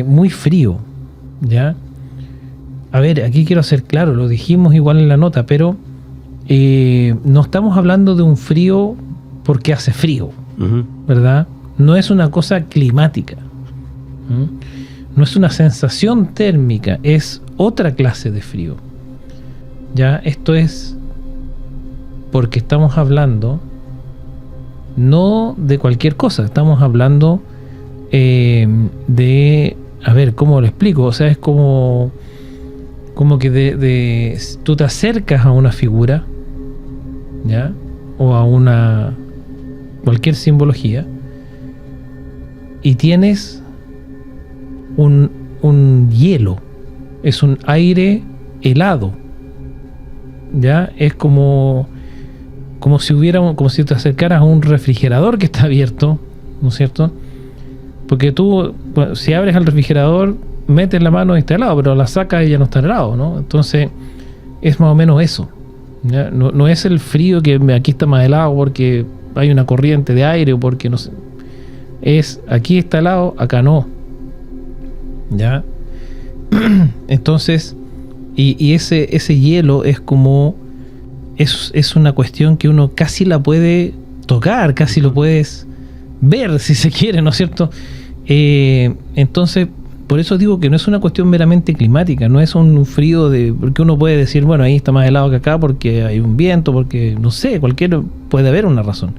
muy frío, ¿ya? A ver, aquí quiero hacer claro, lo dijimos igual en la nota, pero no estamos hablando de un frío porque hace frío, Uh-huh. ¿verdad? No es una cosa climática, no es una sensación térmica, es otra clase de frío. Ya, esto es porque estamos hablando no de cualquier cosa, estamos hablando de, a ver, ¿cómo lo explico? O sea, es como que tú te acercas a una figura, ¿ya?, o a una cualquier simbología, y tienes un hielo, es un aire helado, ¿ya? Es como si te acercaras a un refrigerador que está abierto, ¿no es cierto? Porque tú, bueno, si abres el refrigerador, metes la mano y está helado, pero la sacas y ya no está helado, ¿no? Entonces es más o menos eso, ¿ya? No es el frío que aquí está más helado porque hay una corriente de aire o porque no sé. Es aquí está helado, acá no, ¿ya? Entonces, y ese hielo es como es una cuestión que uno casi la puede tocar, casi lo puedes ver si se quiere, ¿no es cierto? Entonces, por eso digo que no es una cuestión meramente climática, no es un frío porque uno puede decir, bueno, ahí está más helado que acá porque hay un viento, porque no sé, puede haber una razón.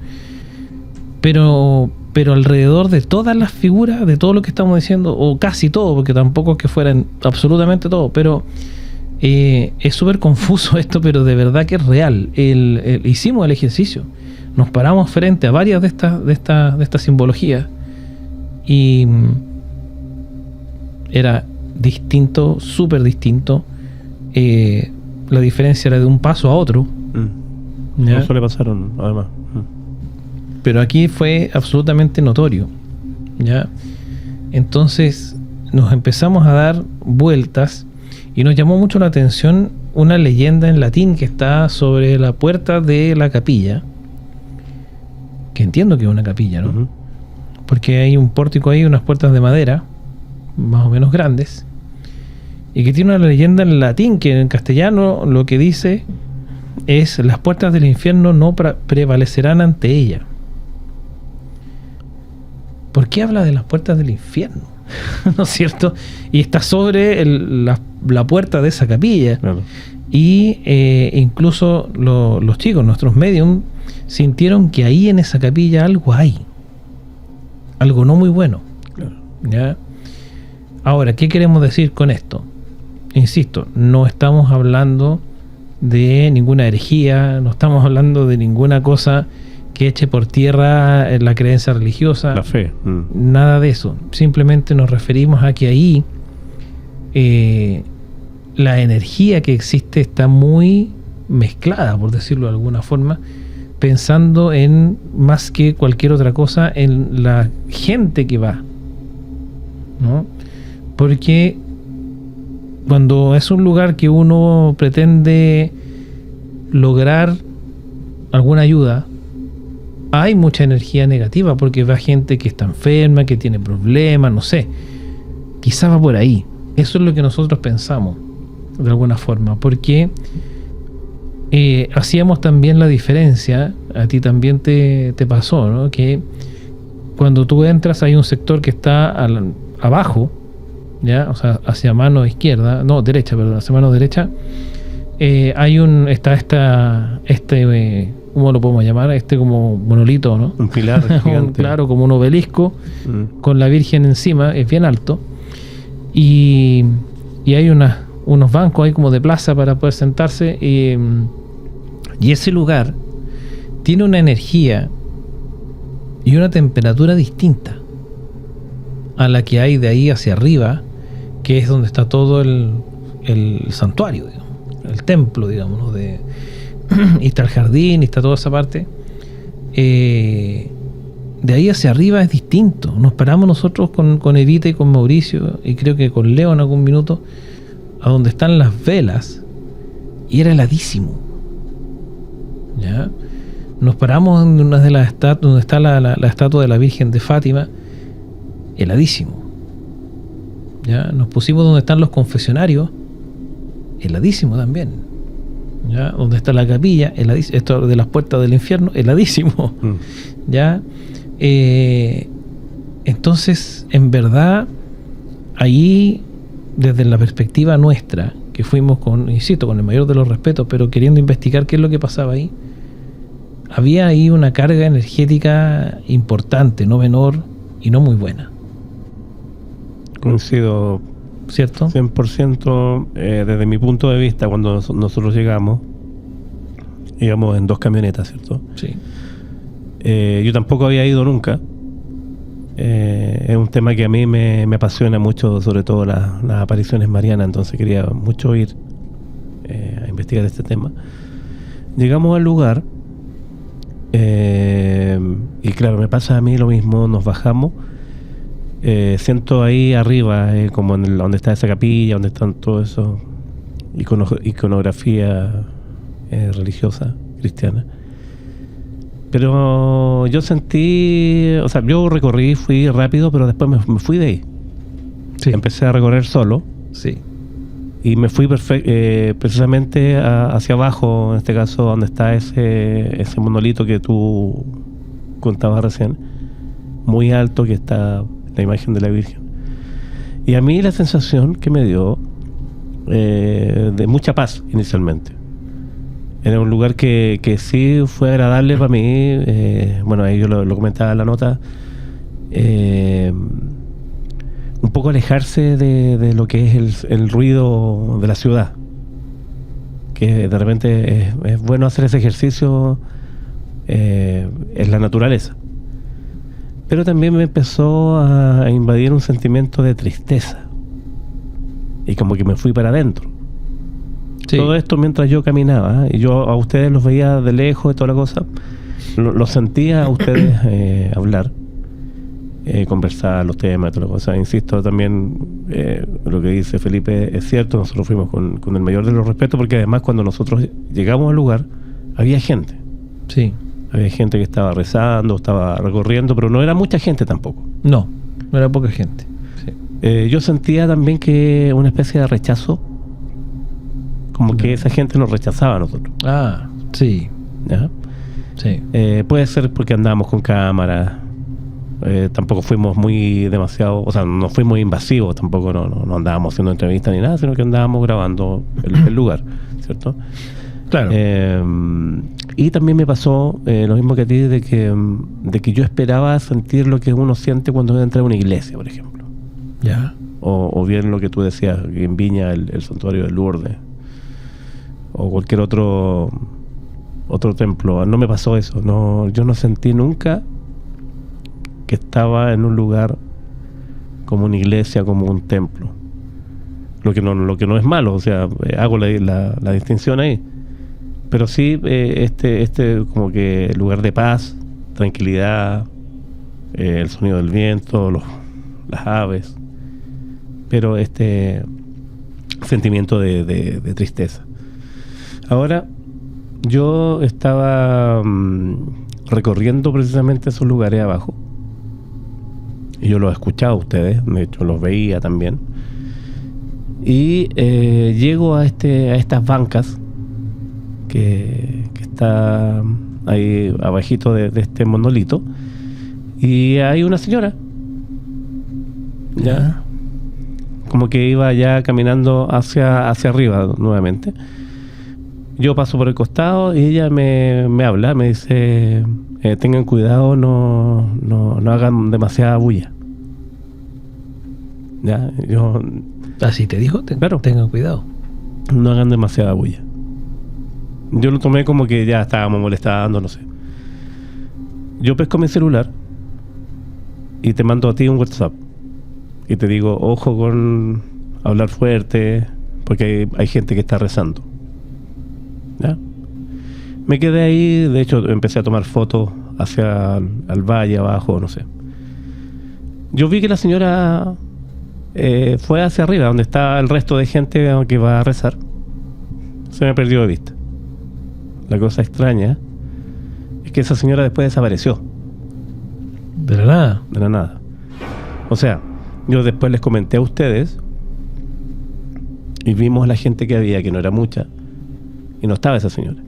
Pero alrededor de todas las figuras, de todo lo que estamos diciendo, o casi todo, porque tampoco es que fueran absolutamente todo, pero es súper confuso esto, pero de verdad que es real. Hicimos el ejercicio, nos paramos frente a varias de estas simbologías y era distinto, súper distinto. La diferencia era de un paso a otro. ¿Ya? No suele pasar, además. Pero aquí fue absolutamente notorio, ¿ya? Entonces nos empezamos a dar vueltas y nos llamó mucho la atención una leyenda en latín que está sobre la puerta de la capilla, que entiendo que es una capilla, ¿no? Uh-huh. Porque hay un pórtico ahí, unas puertas de madera, más o menos grandes, y que tiene una leyenda en latín que en castellano lo que dice es: las puertas del infierno no prevalecerán ante ella. ¿Por qué habla de las puertas del infierno? ¿No es cierto? Y está sobre la puerta de esa capilla. Claro. Y incluso los chicos, nuestros medium, sintieron que ahí en esa capilla algo hay. Algo no muy bueno. Claro. ¿Ya? Ahora, ¿qué queremos decir con esto? Insisto, no estamos hablando de ninguna herejía, no estamos hablando de ninguna cosa que eche por tierra la creencia religiosa, La fe. nada de eso. Simplemente nos referimos a que ahí la energía que existe está muy mezclada, por decirlo de alguna forma, pensando en, más que cualquier otra cosa, en la gente que va, ¿no? Porque cuando es un lugar que uno pretende lograr alguna ayuda, hay mucha energía negativa, porque va gente que está enferma, que tiene problemas, no sé. Quizá va por ahí. Eso es lo que nosotros pensamos, de alguna forma, porque hacíamos también la diferencia, a ti también te pasó, ¿no? Que cuando tú entras hay un sector que está abajo, ¿ya? O sea, hacia mano izquierda, no, derecha, perdón, hacia mano derecha, ¿cómo lo podemos llamar? Como monolito, ¿no? Un pilar gigante. Claro, como un obelisco con la Virgen encima, es bien alto. Y hay unos bancos ahí como de plaza para poder sentarse. Y ese lugar tiene una energía y una temperatura distinta a la que hay de ahí hacia arriba, que es donde está todo el santuario, digamos, el templo, digamos, ¿no? Y está el jardín, y está toda esa parte. De ahí hacia arriba es distinto. Nos paramos nosotros con Evita y con Mauricio, y creo que con Leo en algún minuto, a donde están las velas, y era heladísimo. ¿Ya? Nos paramos en una de las estatuas, donde está la estatua de la Virgen de Fátima, heladísimo. ¿Ya? Nos pusimos donde están los confesionarios, heladísimo también. ¿Ya? Donde está la capilla, heladísimo. Esto de las puertas del infierno, heladísimo. ¿Ya? Entonces, en verdad, allí, desde la perspectiva nuestra, que fuimos con el mayor de los respetos, pero queriendo investigar qué es lo que pasaba ahí, había ahí una carga energética importante, no menor y no muy buena. Coincido, ¿cierto? 100%. Desde mi punto de vista, cuando nosotros íbamos en 2 camionetas, ¿cierto? Sí. Yo tampoco había ido nunca. Es un tema que a mí me apasiona mucho, sobre todo las apariciones marianas, entonces quería mucho ir a investigar este tema. Llegamos al lugar y claro, me pasa a mí lo mismo. Nos bajamos, siento ahí arriba, como donde está esa capilla, donde están todo eso, iconografía religiosa, cristiana. Pero yo sentí, o sea, yo recorrí, fui rápido, pero después me fui de ahí. Sí. Empecé a recorrer solo. Sí. Y me fui precisamente hacia abajo, en este caso, donde está ese monolito que tú contabas recién, muy alto, que está la imagen de la Virgen. Y a mí la sensación que me dio de mucha paz inicialmente. Era un lugar que sí fue agradable para mí. Bueno, ahí yo lo comentaba en la nota. Un poco alejarse de lo que es el ruido de la ciudad. Que de repente es bueno hacer ese ejercicio en la naturaleza. Pero también me empezó a invadir un sentimiento de tristeza. y como que me fui para adentro. Sí. Todo esto mientras yo caminaba, y yo a ustedes los veía de lejos y toda la cosa, los sentía a ustedes hablar, conversar los temas y toda la cosa. Insisto también, lo que dice Felipe es cierto, nosotros fuimos con el mayor de los respetos, porque además cuando nosotros llegamos al lugar había gente. Sí. Había gente que estaba rezando, estaba recorriendo, pero no era mucha gente tampoco. No era poca gente. Sí. Yo sentía también que una especie de rechazo, como que esa gente nos rechazaba a nosotros. Ah, sí. ¿Ya? Sí. Puede ser porque andábamos con cámara, tampoco fuimos demasiado, o sea, no fuimos invasivos, tampoco no andábamos haciendo entrevistas ni nada, sino que andábamos grabando el lugar, ¿cierto? Claro. Y también me pasó lo mismo que a ti, de que yo esperaba sentir lo que uno siente cuando entra a una iglesia, por ejemplo. Ya. O bien lo que tú decías, que en Viña el santuario de Lourdes, o cualquier otro templo. No me pasó eso. No, yo no sentí nunca que estaba en un lugar como una iglesia, como un templo. Lo que no es malo, o sea, hago la distinción ahí. Pero sí, este como que lugar de paz, tranquilidad, el sonido del viento, las aves, pero este sentimiento de tristeza. Ahora, yo estaba recorriendo precisamente esos lugares abajo, y yo los escuchaba a ustedes, de hecho los veía también, y llego a estas bancas que está ahí abajito de este monolito, y hay una señora ya como que iba ya caminando hacia arriba nuevamente. Yo paso por el costado y ella me habla, me dice, tengan cuidado, no hagan demasiada bulla. Ya, yo... Así te dijo, claro, tengan cuidado. No hagan demasiada bulla. Yo lo tomé como que ya estábamos molestando, no sé. Yo pesco mi celular y te mando a ti un WhatsApp y te digo, ojo con hablar fuerte, porque hay gente que está rezando. ¿Ya? Me quedé ahí, de hecho empecé a tomar fotos hacia al valle abajo, no sé. Yo vi que la señora fue hacia arriba, donde está el resto de gente que va a rezar. Se me perdió de vista. La cosa extraña es que esa señora después desapareció. De la nada. De la nada. O sea, yo después les comenté a ustedes y vimos la gente que había, que no era mucha, y no estaba esa señora.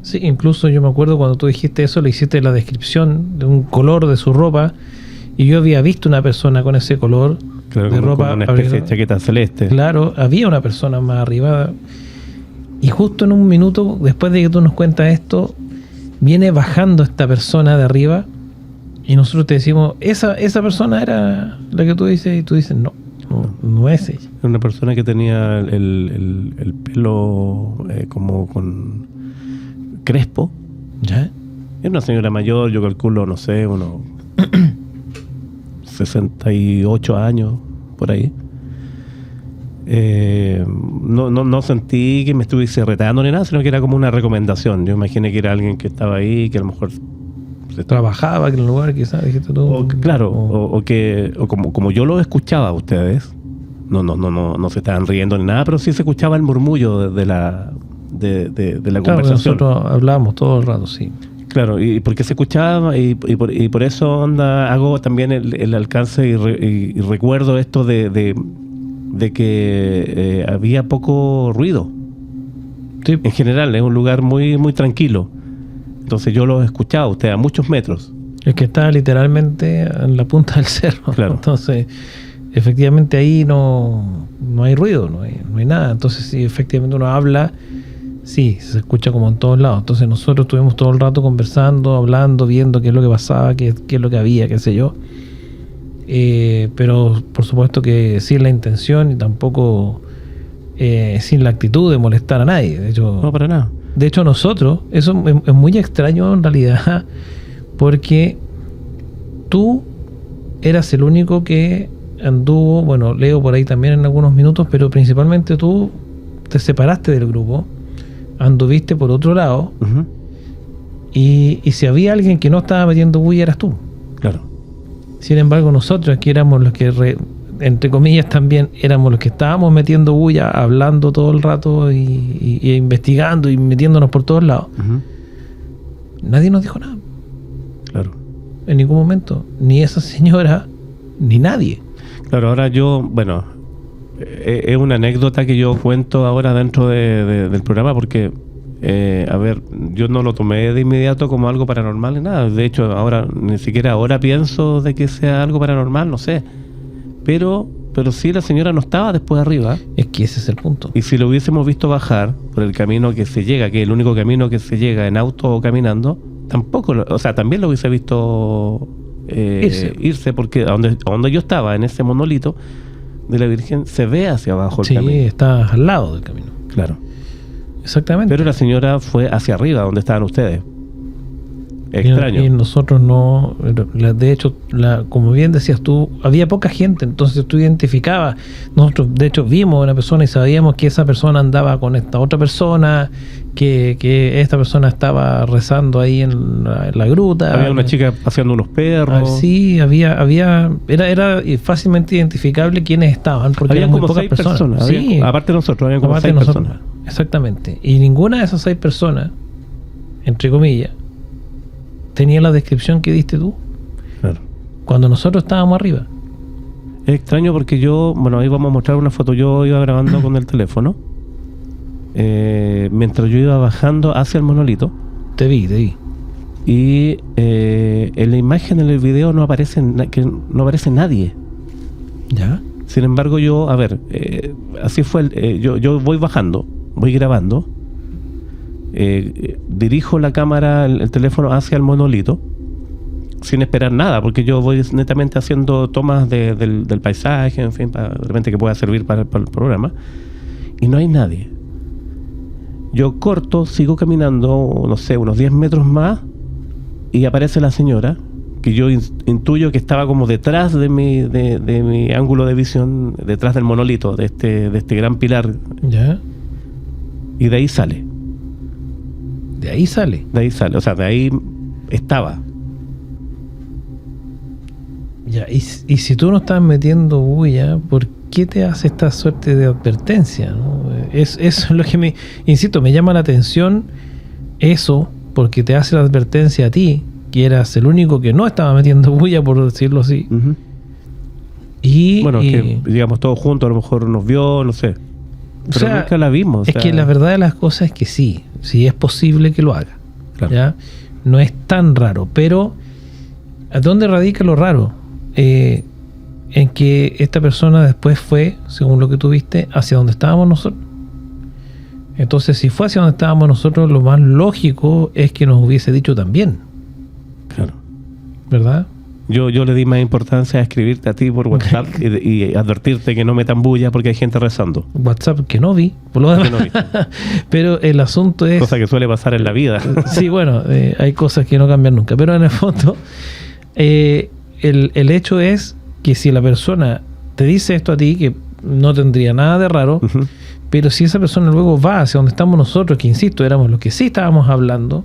Sí, incluso yo me acuerdo cuando tú dijiste eso, le hiciste la descripción de un color de su ropa, y yo había visto una persona con ese color, claro, de ropa, como una especie de chaqueta celeste. Claro, había una persona más arriba, y justo en un minuto después de que tú nos cuentas esto, viene bajando esta persona de arriba, y nosotros te decimos, esa persona era la que tú dices, y tú dices, no es ella. Una persona que tenía el pelo como con crespo. ¿Ya? Era una señora mayor, yo calculo, no sé, unos 68 años, por ahí. No sentí que me estuviese retando ni nada, sino que era como una recomendación. Yo imaginé que era alguien que estaba ahí, que a lo mejor trabajaba en el lugar, quizás, dijiste tú. Claro, o como yo lo escuchaba a ustedes, no se estaban riendo ni nada, pero sí se escuchaba el murmullo de la conversación. Nosotros hablábamos todo el rato, sí. Claro, y porque se escuchaba, y por eso hago también el alcance y recuerdo esto de que había poco ruido. Sí. En general, es un lugar muy, muy tranquilo. Entonces yo los escuchaba a ustedes a muchos metros. Es que está literalmente en la punta del cerro. Claro. Entonces, efectivamente ahí no hay ruido, no hay nada. Entonces, si efectivamente uno habla, sí, se escucha como en todos lados. Entonces nosotros estuvimos todo el rato conversando, hablando, viendo qué es lo que pasaba, qué es lo que había, qué sé yo. Pero por supuesto que sin la intención y tampoco sin la actitud de molestar a nadie. De hecho, no, para nada. De hecho, nosotros, eso es muy extraño en realidad, porque tú eras el único que anduvo, bueno, Leo por ahí también en algunos minutos, pero principalmente tú te separaste del grupo, anduviste por otro lado, Ujú. y si había alguien que no estaba metiendo bulla eras tú. Claro. Sin embargo, nosotros aquí éramos los que, entre comillas, también éramos los que estábamos metiendo bulla, hablando todo el rato y investigando y metiéndonos por todos lados. Ujú. Nadie nos dijo nada, Claro. en ningún momento. Ni esa señora, ni nadie. Claro, ahora yo, bueno, es una anécdota que yo cuento ahora dentro del programa porque, a ver, yo no lo tomé de inmediato como algo paranormal ni nada. De hecho, ahora ni siquiera ahora pienso de que sea algo paranormal, no sé. Pero sí, la señora no estaba después arriba. Es que ese es el punto. Y si lo hubiésemos visto bajar por el camino que se llega, que es el único camino que se llega en auto o caminando, tampoco, o sea, también lo hubiese visto irse, porque a donde yo estaba, en ese monolito de la Virgen, se ve hacia abajo el Sí, camino. está al lado del camino. Claro. Exactamente. Pero la señora fue hacia arriba, donde estaban ustedes. Extraño. Y nosotros no, de hecho, como bien decías tú, había poca gente, entonces tú identificabas. Nosotros, de hecho, vimos a una persona y sabíamos que esa persona andaba con esta otra persona, que esta persona estaba rezando ahí en la gruta. Había una chica paseando unos perros. Sí, era fácilmente identificable quiénes estaban, porque Habían eran muy como pocas 6 personas. personas. Sí, Aparte de nosotros, habían como aparte 6 de nosotros. personas. Exactamente. Y ninguna de esas 6 personas, entre comillas, tenía la descripción que diste tú Claro. cuando nosotros estábamos arriba. Es extraño porque ahí vamos a mostrar una foto. Yo iba grabando con el teléfono mientras yo iba bajando hacia el monolito. Te vi. Y en la imagen, en el video, no aparece nadie. ¿Ya? Sin embargo, así fue. Yo voy bajando, voy grabando, dirijo la cámara, el teléfono hacia el monolito, sin esperar nada, porque yo voy netamente haciendo tomas del paisaje, en fin, de repente que pueda servir para el programa, y no hay nadie. Yo corto, sigo caminando, no sé, unos 10 metros más, y aparece la señora, que yo intuyo que estaba como detrás de mi ángulo de visión, detrás del monolito, de este gran pilar, ¿Ya? y de ahí sale. De ahí sale. O sea, de ahí estaba. Ya. Y si tú no estás metiendo bulla, ¿por qué te hace esta suerte de advertencia, ¿no? Eso es lo que me llama la atención, eso, porque te hace la advertencia a ti, que eras el único que no estaba metiendo bulla, por decirlo así. Uh-huh. Y que digamos todos juntos, a lo mejor nos vio, no sé. Pero o sea, nunca la vimos. Es que la verdad de las cosas es que sí es posible que lo haga. Claro. ¿Ya? No es tan raro, pero ¿a dónde radica lo raro? En que esta persona después fue, según lo que tú viste, hacia donde estábamos nosotros. Entonces, si fue hacia donde estábamos nosotros, lo más lógico es que nos hubiese dicho también. Claro. ¿Verdad? Yo le di más importancia a escribirte a ti por WhatsApp y advertirte que no metan bulla porque hay gente rezando. WhatsApp que no vi, por lo demás. Que no vi. Pero el asunto es... Cosa que suele pasar en la vida. Sí, bueno, hay cosas que no cambian nunca. Pero en el fondo, el hecho es que si la persona te dice esto a ti, que no tendría nada de raro, Uh-huh. pero si esa persona luego va hacia donde estamos nosotros, que insisto, éramos los que sí estábamos hablando,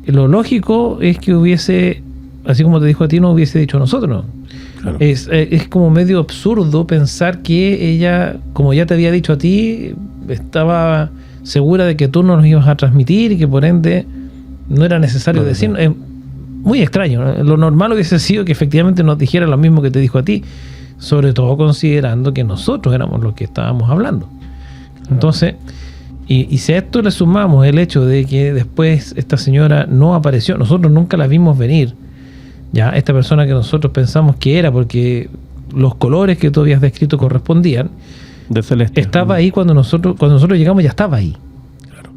lo lógico es que hubiese, así como te dijo a ti, no hubiese dicho a nosotros. Claro. Es como medio absurdo pensar que ella, como ya te había dicho a ti, estaba segura de que tú no nos ibas a transmitir y que por ende no era necesario No, decir. no. Es muy extraño, ¿no? Lo normal hubiese sido que efectivamente nos dijera lo mismo que te dijo a ti, sobre todo considerando que nosotros éramos los que estábamos hablando. Entonces, y si a esto le sumamos el hecho de que después esta señora no apareció, nosotros nunca la vimos venir, ya esta persona que nosotros pensamos que era, porque los colores que tú habías descrito correspondían, De celeste. estaba ahí cuando nosotros llegamos, ya estaba ahí. Claro.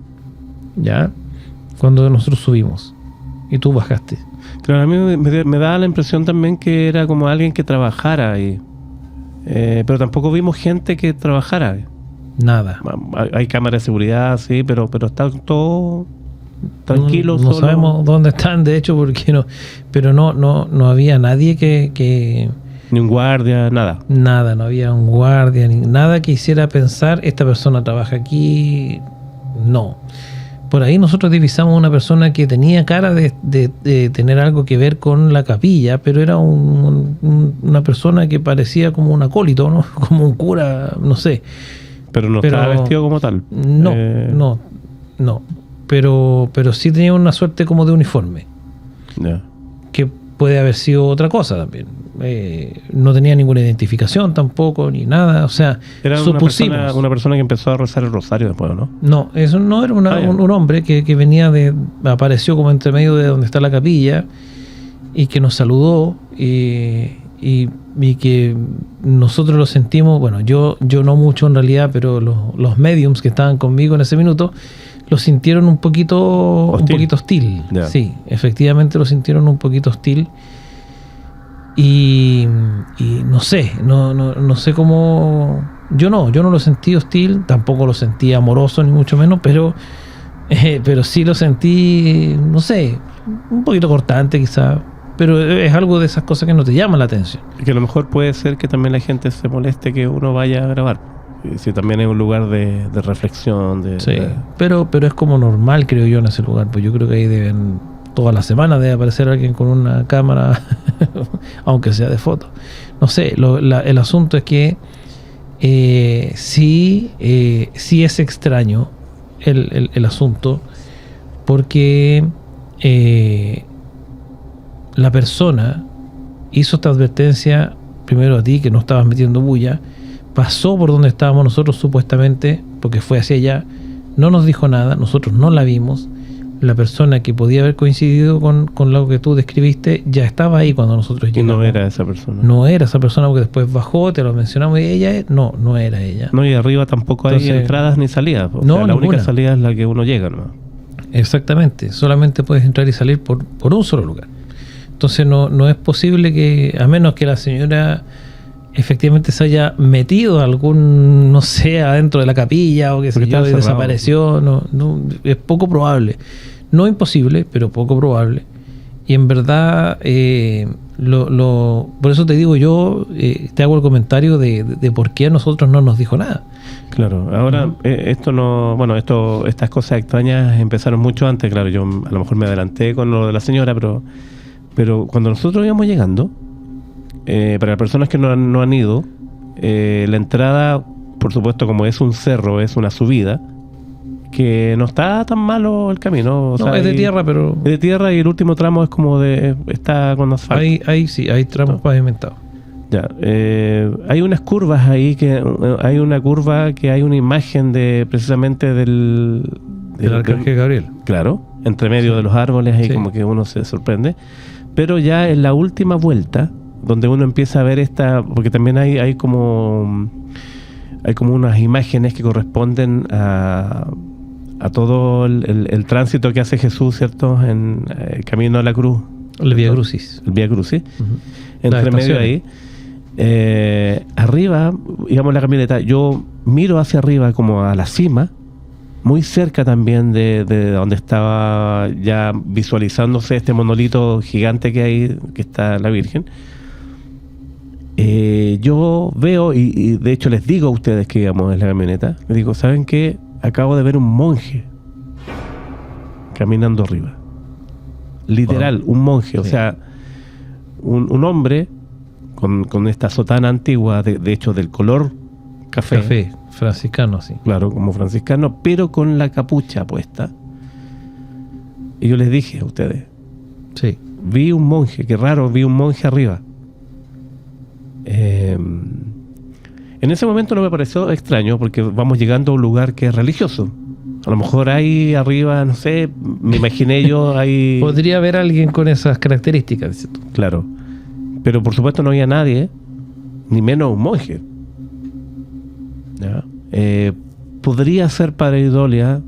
Ya, cuando nosotros subimos y tú bajaste. Claro, a mí me da la impresión también que era como alguien que trabajara ahí. Pero tampoco vimos gente que trabajara. Nada. Hay cámaras de seguridad, sí, pero está todo tranquilo. No solo. sabemos dónde están, de hecho, porque no, pero no había nadie que Ni un guardia, nada. Nada, no había un guardia, ni nada que hiciera pensar, esta persona trabaja aquí. No. Por ahí nosotros divisamos una persona que tenía cara de tener algo que ver con la capilla, pero era una persona que parecía como un acólito, ¿no? Como un cura, no sé. Pero no estaba vestido como tal. No. Pero sí tenía una suerte como de uniforme. Ya. Que puede haber sido otra cosa también. No tenía ninguna identificación tampoco, ni nada. O sea, Era supusimos. una persona que empezó a rezar el rosario después, ¿no? No, eso no era un hombre que venía apareció como entre medio de donde está la capilla y que nos saludó y que nosotros lo sentimos, bueno, yo no mucho en realidad, pero los mediums que estaban conmigo en ese minuto lo sintieron un poquito hostil. Yeah. Sí, efectivamente lo sintieron un poquito hostil. Y no sé, no sé cómo. Yo no lo sentí hostil, tampoco lo sentí amoroso ni mucho menos, pero sí lo sentí, no sé, un poquito cortante quizá, pero es algo de esas cosas que no te llaman la atención. Y que a lo mejor puede ser que también la gente se moleste que uno vaya a grabar. Y si también es un lugar de reflexión. Sí, pero es como normal, creo yo, en ese lugar, pues yo creo que ahí toda la semana debe aparecer alguien con una cámara, aunque sea de foto. No sé, el asunto es que sí es extraño el asunto, porque la persona hizo esta advertencia primero a ti, que no estabas metiendo bulla, pasó por donde estábamos nosotros supuestamente, porque fue hacia allá, no nos dijo nada, nosotros no la vimos. La persona que podía haber coincidido con lo que tú describiste ya estaba ahí cuando nosotros llegamos. Y no era esa persona. No era esa persona, porque después bajó, te lo mencionamos, y ella no era ella. No, y arriba tampoco hay entradas ni salidas. O sea, la única salida es la que uno llega, ¿no? Exactamente, solamente puedes entrar y salir por un solo lugar. Entonces no es posible que, a menos que la señora efectivamente se haya metido algún, no sé, adentro de la capilla o que se yo, y desapareció, no, es poco probable. No imposible, pero poco probable. Y en verdad, por eso te digo yo, te hago el comentario de por qué a nosotros no nos dijo nada. Claro, ahora estas cosas extrañas empezaron mucho antes, claro, yo a lo mejor me adelanté con lo de la señora, pero cuando nosotros íbamos llegando, para las personas que no han ido, la entrada, por supuesto, como es un cerro, es una subida, que no está tan malo el camino. O sea, es de tierra, pero... Es de tierra y el último tramo es como está con asfalto. Hay tramos pavimentados. Ya, hay unas curvas ahí, hay una curva que hay una imagen precisamente del Arcángel Gabriel. Claro, entre medio de los árboles, ahí como que uno se sorprende. Pero ya en la última vuelta, donde uno empieza a ver porque también hay como unas imágenes que corresponden a todo el tránsito que hace Jesús, ¿cierto? En el camino a la cruz. El Vía Crucis. El Vía Crucis. Entre medio ahí. Arriba, digamos, la camioneta, yo miro hacia arriba como a la cima, muy cerca también de donde estaba ya visualizándose este monolito gigante que hay, que está la Virgen. Yo veo, y de hecho les digo a ustedes que íbamos en la camioneta, les digo, ¿saben qué? Acabo de ver un monje caminando arriba. Literal, un monje, o sea, un hombre con esta sotana antigua, de hecho del color café, franciscano, sí. Claro, como franciscano, pero con la capucha puesta. Y yo les dije a ustedes, sí, vi un monje, qué raro, vi un monje arriba. En ese momento no me pareció extraño, porque vamos llegando a un lugar que es religioso. A lo mejor hay arriba, no sé, me imaginé yo, hay... Podría haber alguien con esas características, dices tú. Claro. Pero por supuesto no había nadie, ni menos un monje. ¿Ya? Podría ser pareidolia,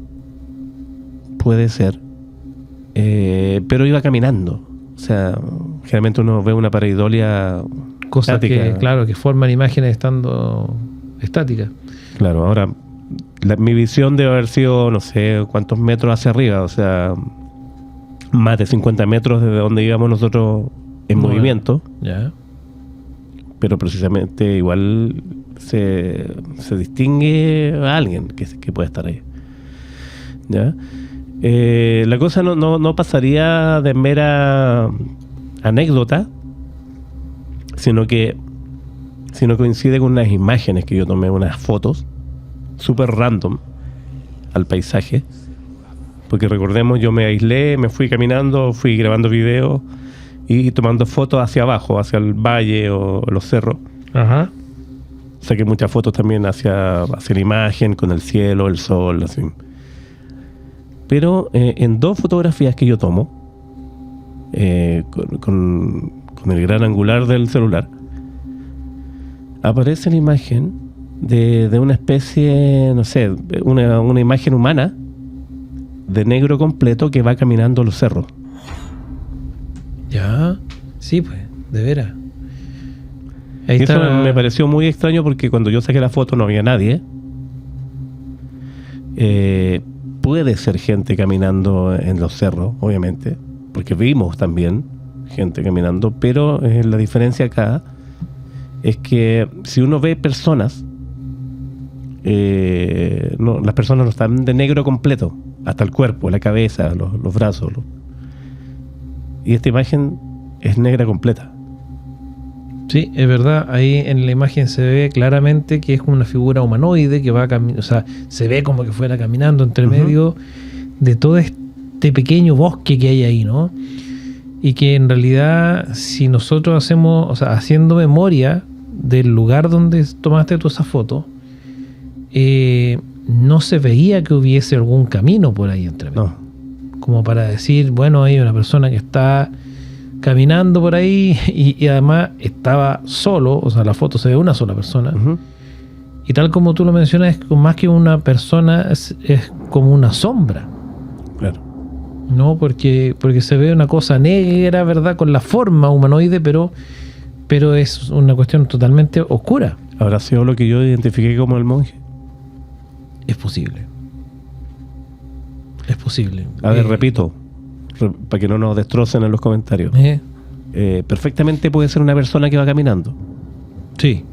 puede ser, pero iba caminando. O sea, generalmente uno ve una pareidolia... Cosas estática. que forman imágenes estando estáticas. Claro, ahora, mi visión debe haber sido, no sé cuántos metros hacia arriba, o sea, más de 50 metros desde donde íbamos nosotros en movimiento. Ya. pero precisamente igual se distingue a alguien que puede estar ahí. ¿Ya? La cosa no pasaría de mera anécdota, sino que coincide con unas imágenes que yo tomé, unas fotos súper random al paisaje, porque recordemos, yo me aislé, me fui caminando, fui grabando videos y tomando fotos hacia abajo, hacia el valle o los cerros. Ajá. Saqué muchas fotos también hacia la imagen, con el cielo, el sol, así. Pero en 2 fotografías que yo tomo, con el gran angular del celular, aparece la imagen de una especie, no sé, una imagen humana de negro completo que va caminando los cerros. Ya, sí, pues, de veras. Ahí Y está. eso me pareció muy extraño porque cuando yo saqué la foto no había nadie. Puede ser gente caminando en los cerros, obviamente, porque vimos también gente caminando, pero la diferencia acá es que si uno ve personas, las personas no están de negro completo, hasta el cuerpo, la cabeza, los brazos. Y esta imagen es negra completa. Sí, es verdad, ahí en la imagen se ve claramente que es como una figura humanoide que va caminando, o sea, se ve como que fuera caminando entre medio de todo este pequeño bosque que hay ahí, ¿no? Y que en realidad, si nosotros hacemos, o sea, haciendo memoria del lugar donde tomaste tú esa foto, no se veía que hubiese algún camino por ahí entre medio. No. Como para decir, bueno, hay una persona que está caminando por ahí y además estaba solo, o sea, la foto se ve una sola persona. Y tal como tú lo mencionas, es más que una persona, es como una sombra. Claro. No, porque se ve una cosa negra, ¿verdad? Con la forma humanoide, pero es una cuestión totalmente oscura. ¿Habrá sido lo que yo identifiqué como el monje? Es posible. Es posible. A ver, repito, para que no nos destrocen en los comentarios. Perfectamente puede ser una persona que va caminando. Sí.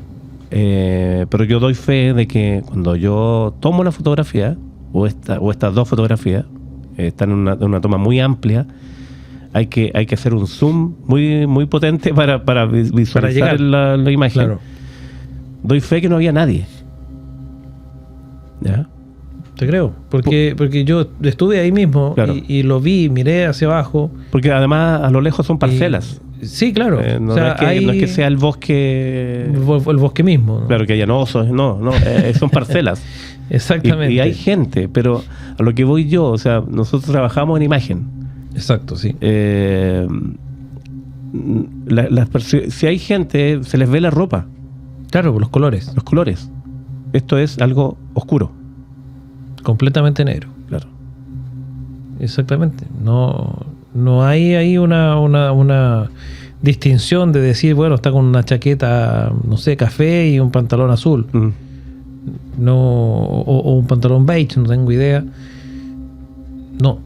Pero yo doy fe de que cuando yo tomo la fotografía, o estas 2 fotografías, están en una toma muy amplia, hay que hacer un zoom muy, muy potente para visualizar la imagen. Claro. Doy fe que no había nadie. ¿Ya? Te creo, porque yo estuve ahí mismo, Claro. y lo vi, miré hacia abajo. Porque además a lo lejos son parcelas. Sí, claro. No, O sea, no es que sea el bosque. el bosque mismo, ¿no? Claro, que hayan osos, no, son parcelas. Exactamente. Y hay gente, pero a lo que voy yo, o sea, nosotros trabajamos en imagen. Exacto, sí. Si hay gente, se les ve la ropa, Claro, por los colores. los colores. Esto es algo oscuro. Completamente negro. Claro. Exactamente. No hay ahí una distinción de decir, bueno, está con una chaqueta, no sé, café y un pantalón azul. No, o un pantalón beige, no tengo idea. No.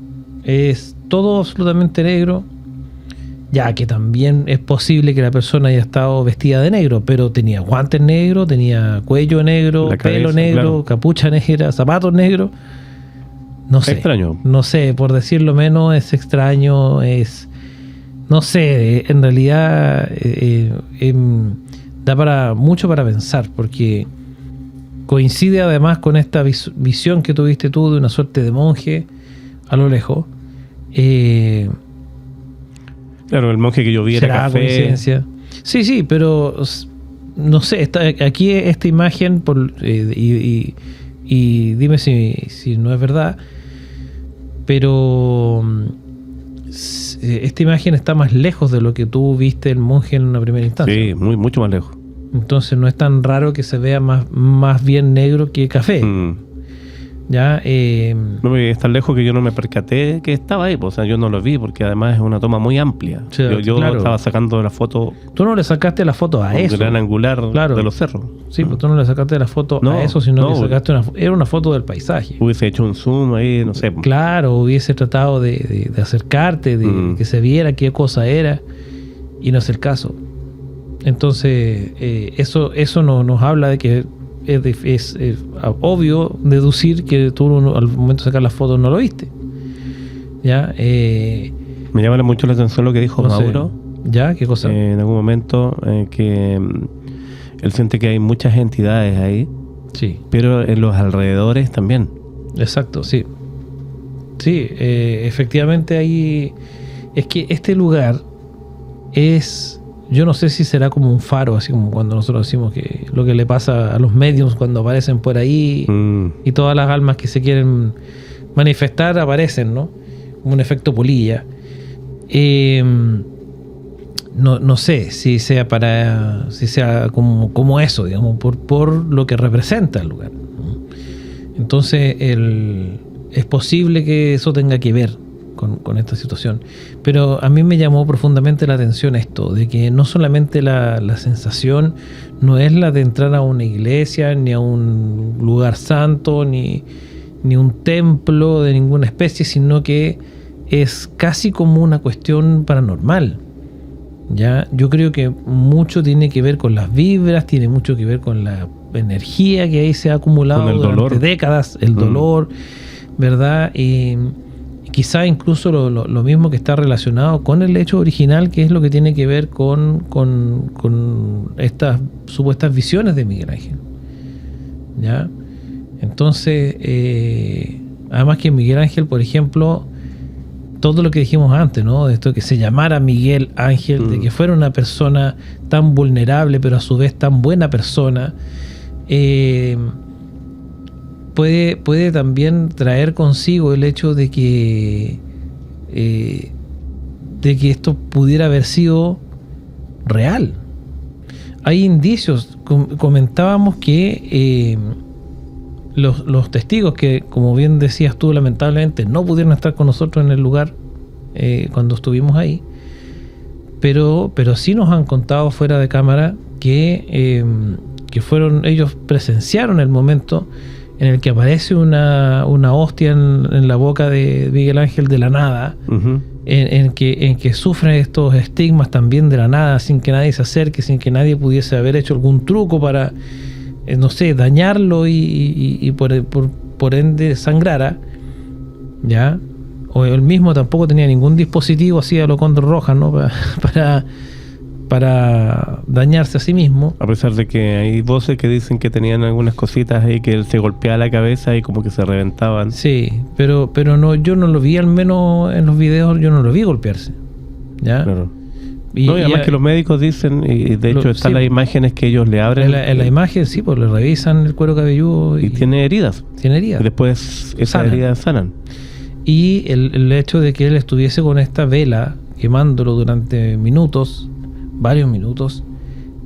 Es todo absolutamente negro. Ya que también es posible que la persona haya estado vestida de negro, pero tenía guantes negros, tenía cuello negro, La cabeza, pelo negro, claro. capucha negra, zapatos negros. No sé. Extraño. No sé, por decirlo menos, es extraño, no sé, en realidad da mucho para pensar, porque coincide además con esta visión que tuviste tú de una suerte de monje a lo lejos. Claro, el monje que yo vi era ¿Será café. coincidencia? Sí, pero no sé, aquí esta imagen, y dime si no es verdad, pero esta imagen está más lejos de lo que tú viste el monje en una primera instancia. Sí, mucho más lejos. Entonces no es tan raro que se vea más bien negro que café. ¿Ya? No, es tan lejos que yo no me percaté que estaba ahí, pues, o sea, yo no lo vi porque además es una toma muy amplia. Sí, yo claro. estaba sacando la foto Tú no le sacaste la foto a con eso. gran angular Claro. de los cerros. Sí, pues tú no le sacaste la foto No, a eso, sino no, que sacaste era una foto del paisaje. Hubiese hecho un zoom ahí, no sé. Claro, hubiese tratado de acercarte, de que se viera qué cosa era, y no es el caso. Entonces, eso nos habla de que es obvio deducir que tú al momento de sacar las fotos no lo viste. ¿Ya? Me llama mucho la atención lo que dijo Mauro. ¿Ya? ¿Qué cosa? En algún momento que él siente que hay muchas entidades ahí, Sí. pero en los alrededores también. Exacto, sí. Sí, efectivamente ahí... Es que este lugar es... Yo no sé si será como un faro, así como cuando nosotros decimos que lo que le pasa a los mediums cuando aparecen por ahí y todas las almas que se quieren manifestar aparecen, ¿no? Como un efecto polilla. No sé si sea como eso, digamos, por lo que representa el lugar. Entonces es posible que eso tenga que ver con esta situación. Pero a mí me llamó profundamente la atención esto, de que no solamente la sensación no es la de entrar a una iglesia, ni a un lugar santo, ni un templo de ninguna especie, sino que es casi como una cuestión paranormal. ¿Ya? Yo creo que mucho tiene que ver con las vibras, tiene mucho que ver con la energía que ahí se ha acumulado durante décadas, el dolor, ¿verdad? Y quizá incluso lo mismo que está relacionado con el hecho original, que es lo que tiene que ver con estas supuestas visiones de Miguel Ángel. ¿Ya? Entonces, además que Miguel Ángel, por ejemplo, todo lo que dijimos antes, ¿no? De esto que se llamara Miguel Ángel, de que fuera una persona tan vulnerable, pero a su vez tan buena persona, puede también traer consigo el hecho de que esto pudiera haber sido real. Hay indicios, comentábamos que los testigos que, como bien decías tú, lamentablemente no pudieron estar con nosotros en el lugar cuando estuvimos ahí, pero sí nos han contado fuera de cámara que ellos presenciaron el momento en el que aparece una hostia en la boca de Miguel Ángel de la nada, en que sufre estos estigmas también de la nada, sin que nadie se acerque, sin que nadie pudiese haber hecho algún truco para, no sé, dañarlo y por ende sangrara, ¿ya? O él mismo tampoco tenía ningún dispositivo así a lo Cóndor Roja, ¿no? Para dañarse a sí mismo. A pesar de que hay voces que dicen que tenían algunas cositas ahí, que él se golpeaba la cabeza y como que se reventaban. Sí, pero no, yo no lo vi, al menos en los videos, yo no lo vi golpearse, ¿ya? Claro. Y además que los médicos dicen, y de hecho están las imágenes que ellos le abren. En la imagen, sí, pues le revisan el cuero cabelludo. Y tiene heridas. Tiene heridas. Y después esas heridas sanan. Y el hecho de que él estuviese con esta vela quemándolo durante minutos, varios minutos,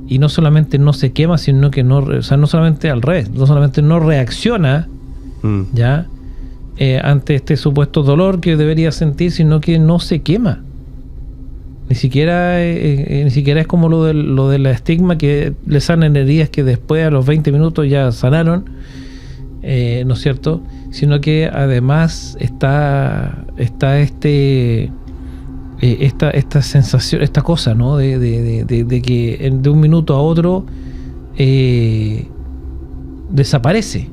y no solamente no se quema, sino que no solamente al revés, no solamente no reacciona ya ante este supuesto dolor que debería sentir, sino que no se quema. Ni siquiera es como lo de la estigma, que le sanan heridas que después a los 20 minutos ya sanaron, ¿no es cierto? Sino que además está esta sensación, esta cosa, ¿no? De que de un minuto a otro desaparece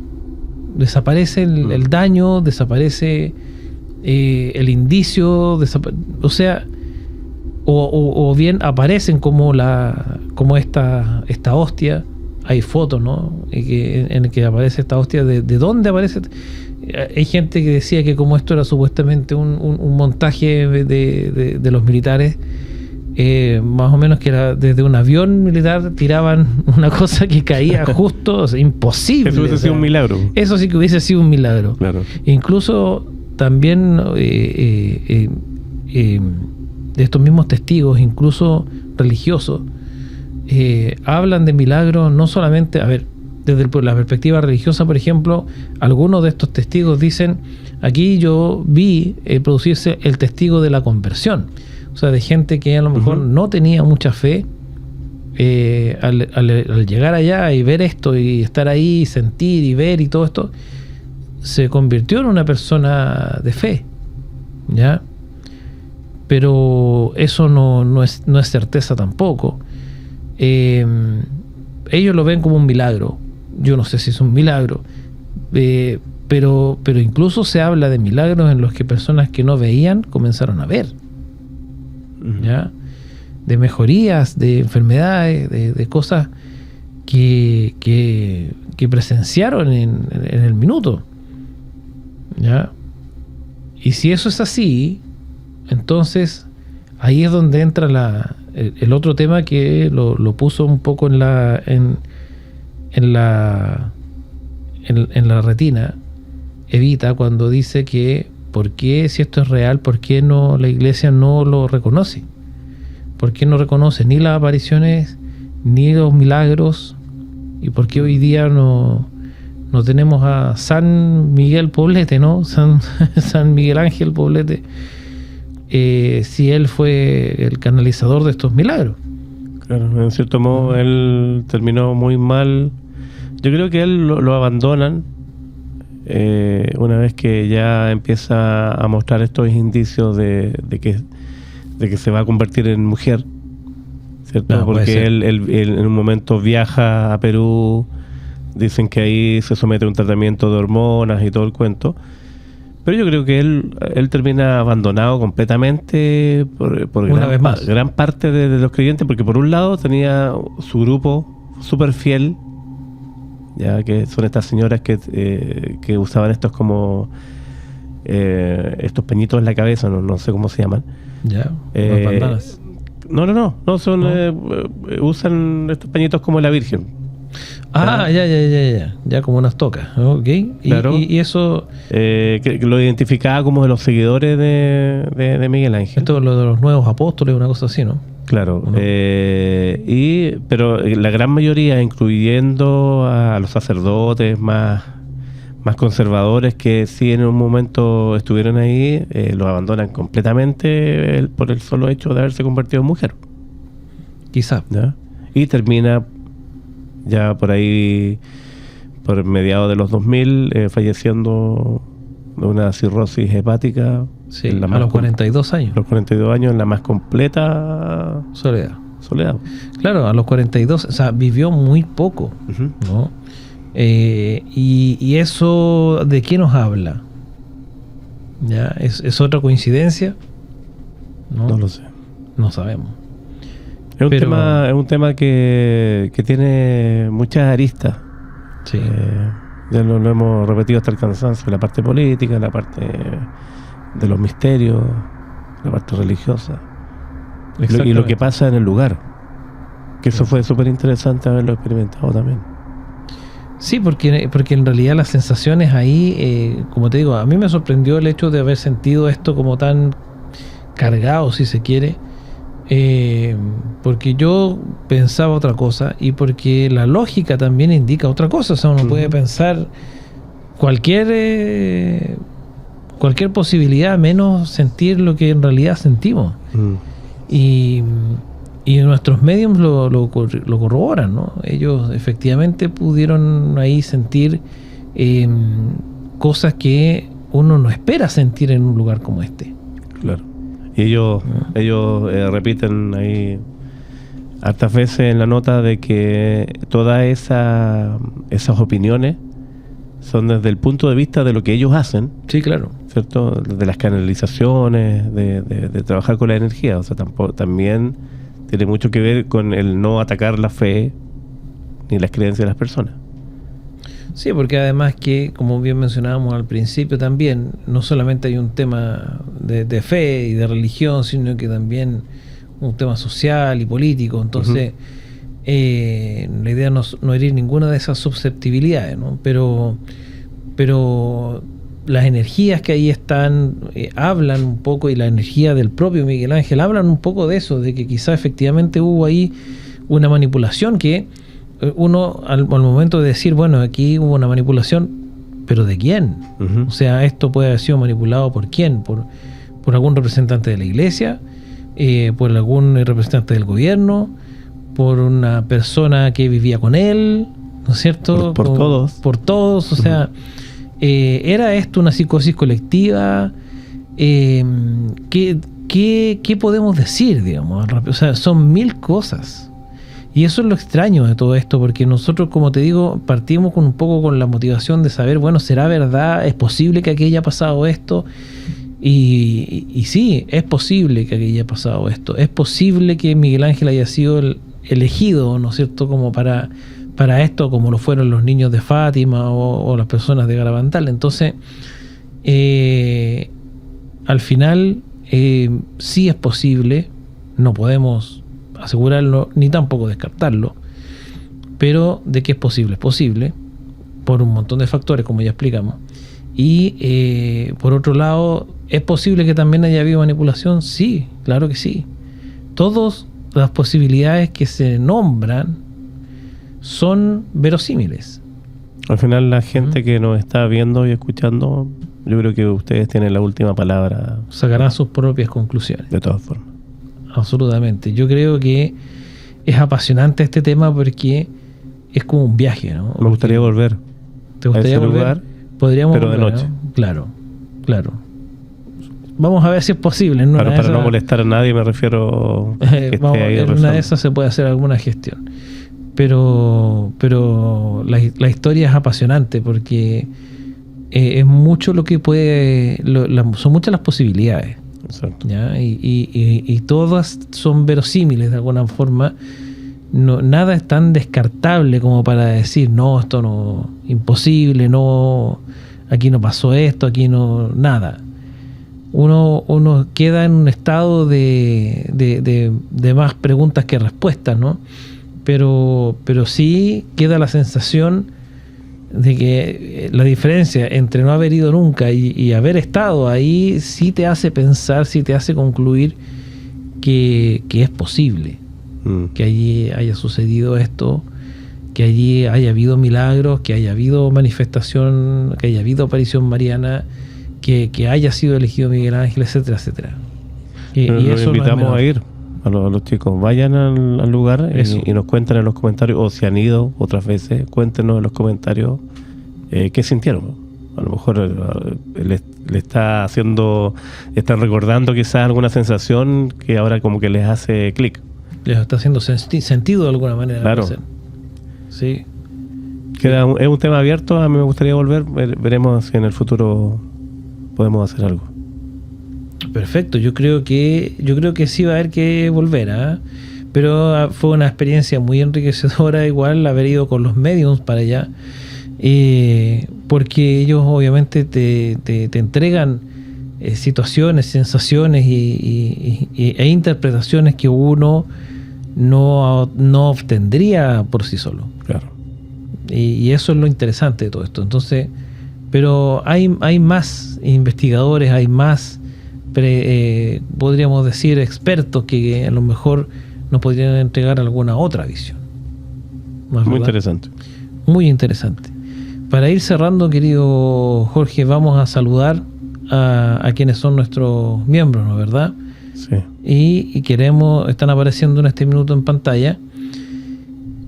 el daño, desaparece el indicio, o sea, o bien aparecen como esta hostia. Hay fotos, ¿no? En que aparece esta hostia. ¿De dónde aparece? Hay gente que decía que como esto era supuestamente un montaje de los militares, más o menos que era desde un avión militar, tiraban una cosa que caía justo, o sea, imposible. Eso hubiese sido un milagro. Eso sí que hubiese sido un milagro. Claro. Incluso también de estos mismos testigos, incluso religiosos, hablan de milagros, no solamente, a ver, desde la perspectiva religiosa, por ejemplo, algunos de estos testigos dicen, aquí yo vi producirse el testigo de la conversión, o sea, de gente que a lo mejor no tenía mucha fe, al llegar allá y ver esto y estar ahí, sentir y ver y todo esto, se convirtió en una persona de fe, ¿ya? Pero eso no es certeza tampoco. ellos lo ven como un milagro. Yo no sé si es un milagro, pero incluso se habla de milagros en los que personas que no veían comenzaron a ver, ¿ya? De mejorías, de enfermedades, de cosas que presenciaron en el minuto, ¿ya? Y si eso es así, entonces ahí es donde entra el otro tema que lo puso un poco en la retina Evita, cuando dice que ¿por qué, si esto es real, por qué no la iglesia no lo reconoce? ¿Por qué no reconoce ni las apariciones ni los milagros? ¿Y por qué hoy día no tenemos a San Miguel Poblete, ¿no? San Miguel Ángel Poblete, si él fue el canalizador de estos milagros? Claro, en cierto modo él terminó muy mal. Yo creo que él lo abandonan una vez que ya empieza a mostrar estos indicios de que se va a convertir en mujer, ¿cierto? No, porque él en un momento viaja a Perú, dicen que ahí se somete a un tratamiento de hormonas y todo el cuento. Pero yo creo que él termina abandonado completamente por gran parte de los creyentes, porque por un lado tenía su grupo súper fiel, ya que son estas señoras que usaban estos como estos pañitos en la cabeza, no sé cómo se llaman. Ya, las bandanas. No son usan estos pañitos como la Virgen. Ya como unas tocas, ¿ok? Claro. Y eso... que lo identificaba como de los seguidores de Miguel Ángel. Esto es lo de los nuevos apóstoles, una cosa así, ¿no? Claro. ¿No? Pero la gran mayoría, incluyendo a los sacerdotes más conservadores, que sí en un momento estuvieron ahí, los abandonan completamente por el solo hecho de haberse convertido en mujer. Quizá. ¿Ya? Y termina ya por ahí, por mediados de los 2000, falleciendo de una cirrosis hepática. Sí, a los 42 años. A los 42 años, en la más completa soledad. Claro, a los 42, o sea, vivió muy poco, ¿no? Y eso, ¿de qué nos habla? ¿Ya? ¿Es otra coincidencia? No lo sé. No sabemos. Es un tema que tiene muchas aristas. Sí. Ya lo hemos repetido hasta el cansancio: la parte política, la parte de los misterios, la parte religiosa y lo que pasa en el lugar, que eso fue súper interesante haberlo experimentado también. Sí, porque en realidad las sensaciones ahí, como te digo, a mí me sorprendió el hecho de haber sentido esto como tan cargado, si se quiere, porque yo pensaba otra cosa y porque la lógica también indica otra cosa. O sea, uno puede pensar cualquier posibilidad menos sentir lo que en realidad sentimos. Y nuestros mediums lo corroboran, ¿no? Ellos efectivamente pudieron ahí sentir cosas que uno no espera sentir en un lugar como este. Claro. Y ellos repiten ahí hartas veces en la nota de que todas esas opiniones son desde el punto de vista de lo que ellos hacen. Sí, claro. ¿Cierto? De las canalizaciones, de trabajar con la energía. O sea, también tiene mucho que ver con el no atacar la fe ni las creencias de las personas. Sí, porque además que, como bien mencionábamos al principio también, no solamente hay un tema de fe y de religión, sino que también un tema social y político. Entonces, la idea no es herir ninguna de esas susceptibilidades, ¿no? Pero las energías que ahí están hablan un poco, y la energía del propio Miguel Ángel hablan un poco de eso, de que quizá efectivamente hubo ahí una manipulación que uno al momento de decir, bueno, aquí hubo una manipulación, pero ¿de quién? O sea, esto puede haber sido manipulado ¿por quién? ¿Por algún representante de la iglesia? ¿Por algún representante del gobierno? ¿Por una persona que vivía con él? ¿No es cierto? Por todos. Por todos, o sea, ¿era esto una psicosis colectiva? ¿Qué podemos decir, digamos? O sea, son 1000 cosas. Y eso es lo extraño de todo esto, porque nosotros, como te digo, partimos con un poco con la motivación de saber, bueno, ¿será verdad? ¿Es posible que aquí haya pasado esto? Y sí, es posible que aquí haya pasado esto. Es posible que Miguel Ángel haya sido elegido, ¿no es cierto?, como para esto, como lo fueron los niños de Fátima o las personas de Garabandal. Entonces, al final, sí es posible, no podemos asegurarlo ni tampoco descartarlo, pero de que es posible por un montón de factores, como ya explicamos. Y por otro lado, ¿es posible que también haya habido manipulación? Sí, claro que sí. Todas las posibilidades que se nombran son verosímiles. Al final, la gente que nos está viendo y escuchando, yo creo que ustedes tienen la última palabra. Sacarán sus propias conclusiones. De todas formas. Absolutamente. Yo creo que es apasionante este tema porque es como un viaje, ¿no? Me gustaría volver. ¿Te gustaría volver? Lugar, podríamos pero volver, de noche. ¿no? Claro. Vamos a ver si es posible. Para no molestar a nadie, me refiero que esté ahí en una de esas se puede hacer alguna gestión. Pero la historia es apasionante porque es mucho lo que puede... son muchas las posibilidades. Exacto. ¿Ya? Y todas son verosímiles de alguna forma. Nada es tan descartable como para decir, no, esto no, imposible, no, aquí no pasó esto, aquí no, nada. Uno queda en un estado de más preguntas que respuestas, ¿no? Pero sí queda la sensación de que la diferencia entre no haber ido nunca y haber estado ahí sí te hace pensar, sí te hace concluir que es posible que allí haya sucedido esto, que allí haya habido milagros, que haya habido manifestación, que haya habido aparición mariana, que haya sido elegido Miguel Ángel, etcétera, etcétera. Y los eso invitamos no es a ir, a los chicos, vayan al lugar y nos cuenten en los comentarios, o si han ido otras veces, cuéntenos en los comentarios qué sintieron. A lo mejor le está haciendo, están recordando quizás alguna sensación que ahora como que les hace clic. Les está haciendo sentido de alguna manera. Claro. Sí. Es un tema abierto, a mí me gustaría volver, veremos si en el futuro podemos hacer algo. Perfecto, yo creo que sí va a haber que volver, ¿eh? Pero fue una experiencia muy enriquecedora igual haber ido con los mediums para allá, porque ellos obviamente te entregan situaciones, sensaciones e interpretaciones que uno no obtendría por sí solo. Claro. Y eso es lo interesante de todo esto. Entonces, pero hay más investigadores, hay más podríamos decir expertos que a lo mejor nos podrían entregar alguna otra visión. Muy interesante. Muy interesante. Para ir cerrando, querido Jorge, vamos a saludar a quienes son nuestros miembros, ¿no es verdad? Sí. Y están apareciendo en este minuto en pantalla.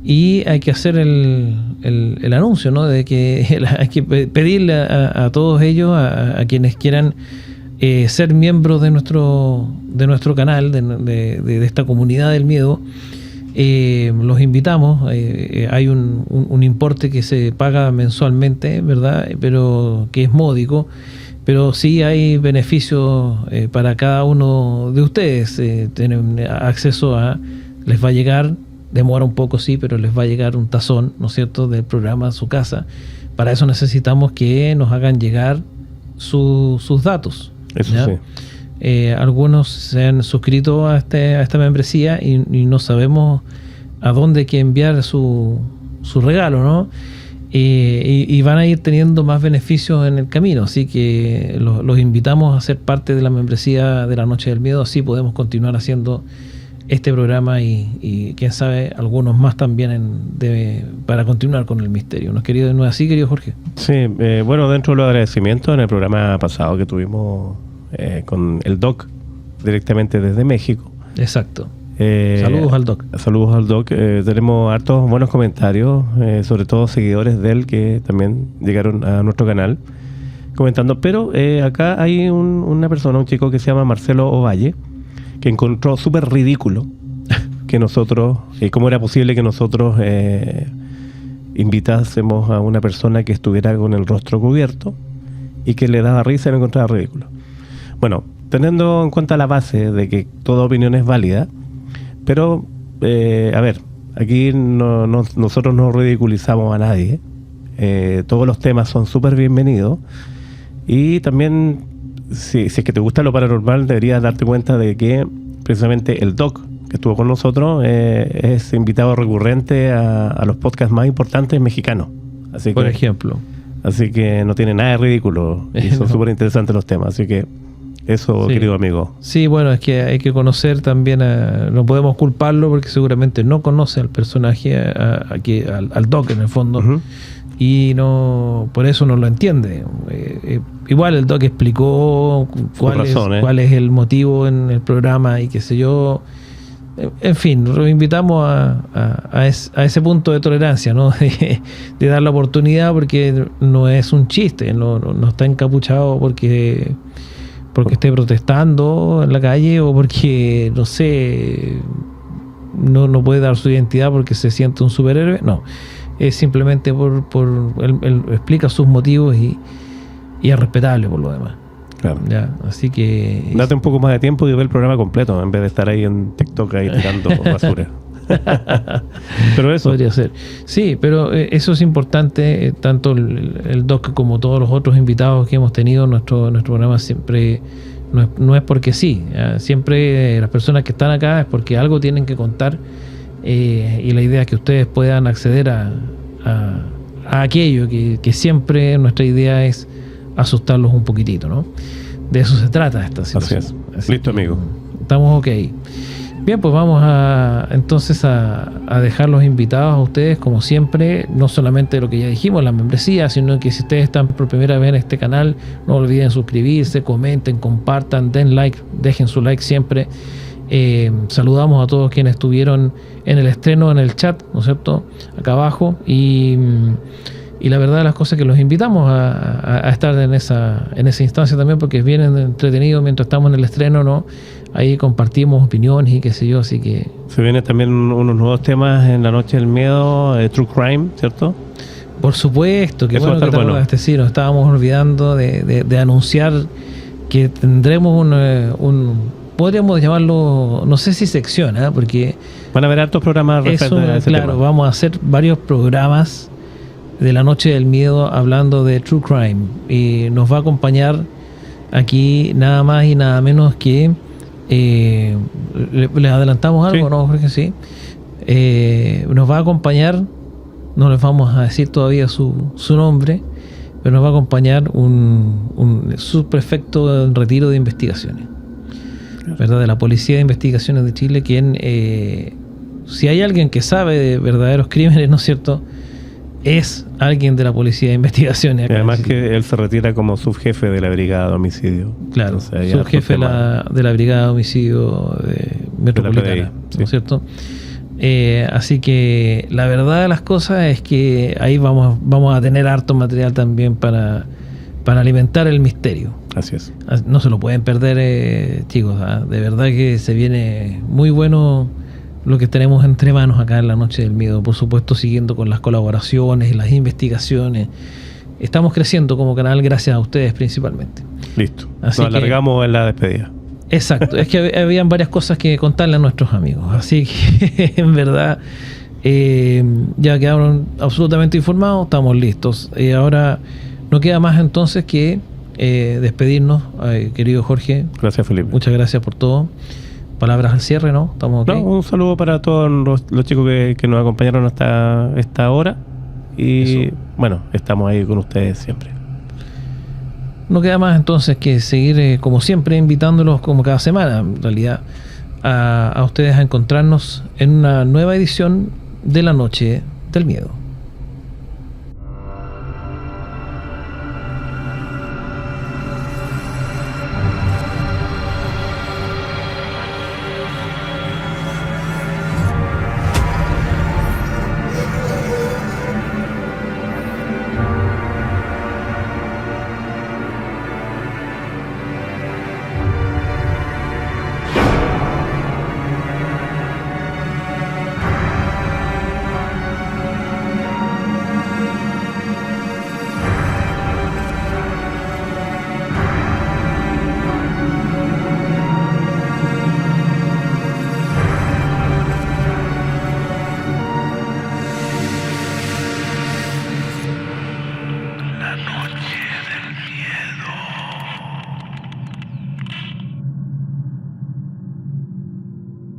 Y hay que hacer el anuncio, ¿no? De que hay que pedirle a todos ellos, a quienes quieran ser miembros de nuestro canal, de esta comunidad del miedo, los invitamos. Hay un importe que se paga mensualmente, ¿verdad? Pero que es módico, pero sí hay beneficios para cada uno de ustedes. Tienen acceso les va a llegar, demora un poco, sí, pero les va a llegar un tazón, ¿no es cierto?, del programa a su casa. Para eso necesitamos que nos hagan llegar sus datos. Eso ¿ya? Sí. Algunos se han suscrito a esta membresía y no sabemos a dónde hay que enviar su regalo, ¿no? Y van a ir teniendo más beneficios en el camino, así que los invitamos a ser parte de la membresía de la Noche del Miedo, así podemos continuar haciendo este programa y quién sabe algunos más también para continuar con el misterio. ¿No es así, querido Jorge? Sí, bueno, dentro de los agradecimientos, en el programa pasado que tuvimos con el Doc directamente desde México. Exacto. Saludos al Doc. Saludos al Doc. Tenemos hartos buenos comentarios, sobre todo seguidores de él que también llegaron a nuestro canal comentando, pero acá hay una persona, un chico que se llama Marcelo Ovalle, que encontró súper ridículo que nosotros, cómo era posible que nosotros invitásemos a una persona que estuviera con el rostro cubierto y que le daba risa y lo encontraba ridículo. Bueno, teniendo en cuenta la base de que toda opinión es válida, pero, a ver, aquí nosotros no ridiculizamos a nadie. Todos los temas son súper bienvenidos y también, si es que te gusta lo paranormal, deberías darte cuenta de que precisamente el Doc, que estuvo con nosotros, es invitado recurrente a los podcasts más importantes mexicanos. Así Por que, ejemplo. Así que no tiene nada de ridículo y son súper interesantes los temas. Así que eso, Sí. querido amigo. Sí, bueno, es que hay que conocer también, no podemos culparlo porque seguramente no conoce al personaje, al Doc en el fondo, Ujú. y no, por eso no lo entiende. Igual el Doc explicó cuál es el motivo en el programa y qué sé yo. En fin, lo invitamos a ese punto de tolerancia, ¿no? de dar la oportunidad, porque no es un chiste, no está encapuchado porque esté protestando en la calle o porque, no sé, no puede dar su identidad porque se siente un superhéroe. No, es simplemente él explica sus motivos y es respetable por lo demás. Claro. Ya, así que... Date un poco más de tiempo y ve el programa completo en vez de estar ahí en TikTok ahí tirando basura. Pero eso. Podría ser. Sí, pero eso es importante, tanto el Doc como todos los otros invitados que hemos tenido en nuestro programa siempre no es porque sí. Siempre las personas que están acá es porque algo tienen que contar, y la idea es que ustedes puedan acceder a aquello que siempre nuestra idea es asustarlos un poquitito, ¿no? De eso se trata esta situación. Así es. Listo, amigo. Estamos ok. Bien, pues vamos entonces a dejar los invitados a ustedes, como siempre, no solamente lo que ya dijimos, la membresía, sino que si ustedes están por primera vez en este canal, no olviden suscribirse, comenten, compartan, den like, dejen su like siempre. Saludamos a todos quienes estuvieron en el estreno, en el chat, ¿no es cierto?, acá abajo, y la verdad de las cosas que los invitamos a estar en esa instancia también, porque es bien entretenido mientras estamos en el estreno, ¿no? Ahí compartimos opiniones y qué sé yo, así que... Se vienen también unos nuevos temas en la noche del miedo, True Crime, ¿cierto? Por supuesto, que eso bueno que te acordaste, sí, nos estábamos olvidando de anunciar que tendremos podríamos llamarlo, no sé si sección, porque... Van a haber hartos programas referentes a ese claro, tema. vamos a hacer varios programas de la noche del miedo hablando de True Crime, y nos va a acompañar aquí nada más y nada menos que ¿le adelantamos algo? Sí. ¿No, Jorge? Sí. Nos va a acompañar, no les vamos a decir todavía su nombre, pero nos va a acompañar un subprefecto en retiro de investigaciones, ¿verdad?, de la Policía de Investigaciones de Chile, quien, si hay alguien que sabe de verdaderos crímenes, ¿no es cierto?, es alguien de la Policía de Investigaciones. Y además que él se retira como subjefe de la Brigada de Homicidio. Claro, Entonces, subjefe de la Brigada de Homicidio Metropolitana, PDI, sí. ¿no es cierto? Así que la verdad de las cosas es que ahí vamos a tener harto material también para alimentar el misterio. Así es. No se lo pueden perder, chicos, de verdad que se viene muy bueno lo que tenemos entre manos acá en la Noche del Miedo, por supuesto siguiendo con las colaboraciones y las investigaciones. Estamos creciendo como canal gracias a ustedes principalmente. Listo. Así Nos que- alargamos en la despedida. Exacto, es que habían varias cosas que contarle a nuestros amigos, así que en verdad ya quedaron absolutamente informados, estamos listos. Ahora no queda más entonces que despedirnos, querido Jorge. Gracias, Felipe. Muchas gracias por todo. Palabras al cierre, ¿no? ¿Estamos ok? No, un saludo para todos los chicos que nos acompañaron hasta esta hora. Y Eso. bueno, estamos ahí con ustedes siempre. No queda más entonces que seguir, como siempre, invitándolos como cada semana, en realidad, a ustedes a encontrarnos en una nueva edición de La Noche del Miedo.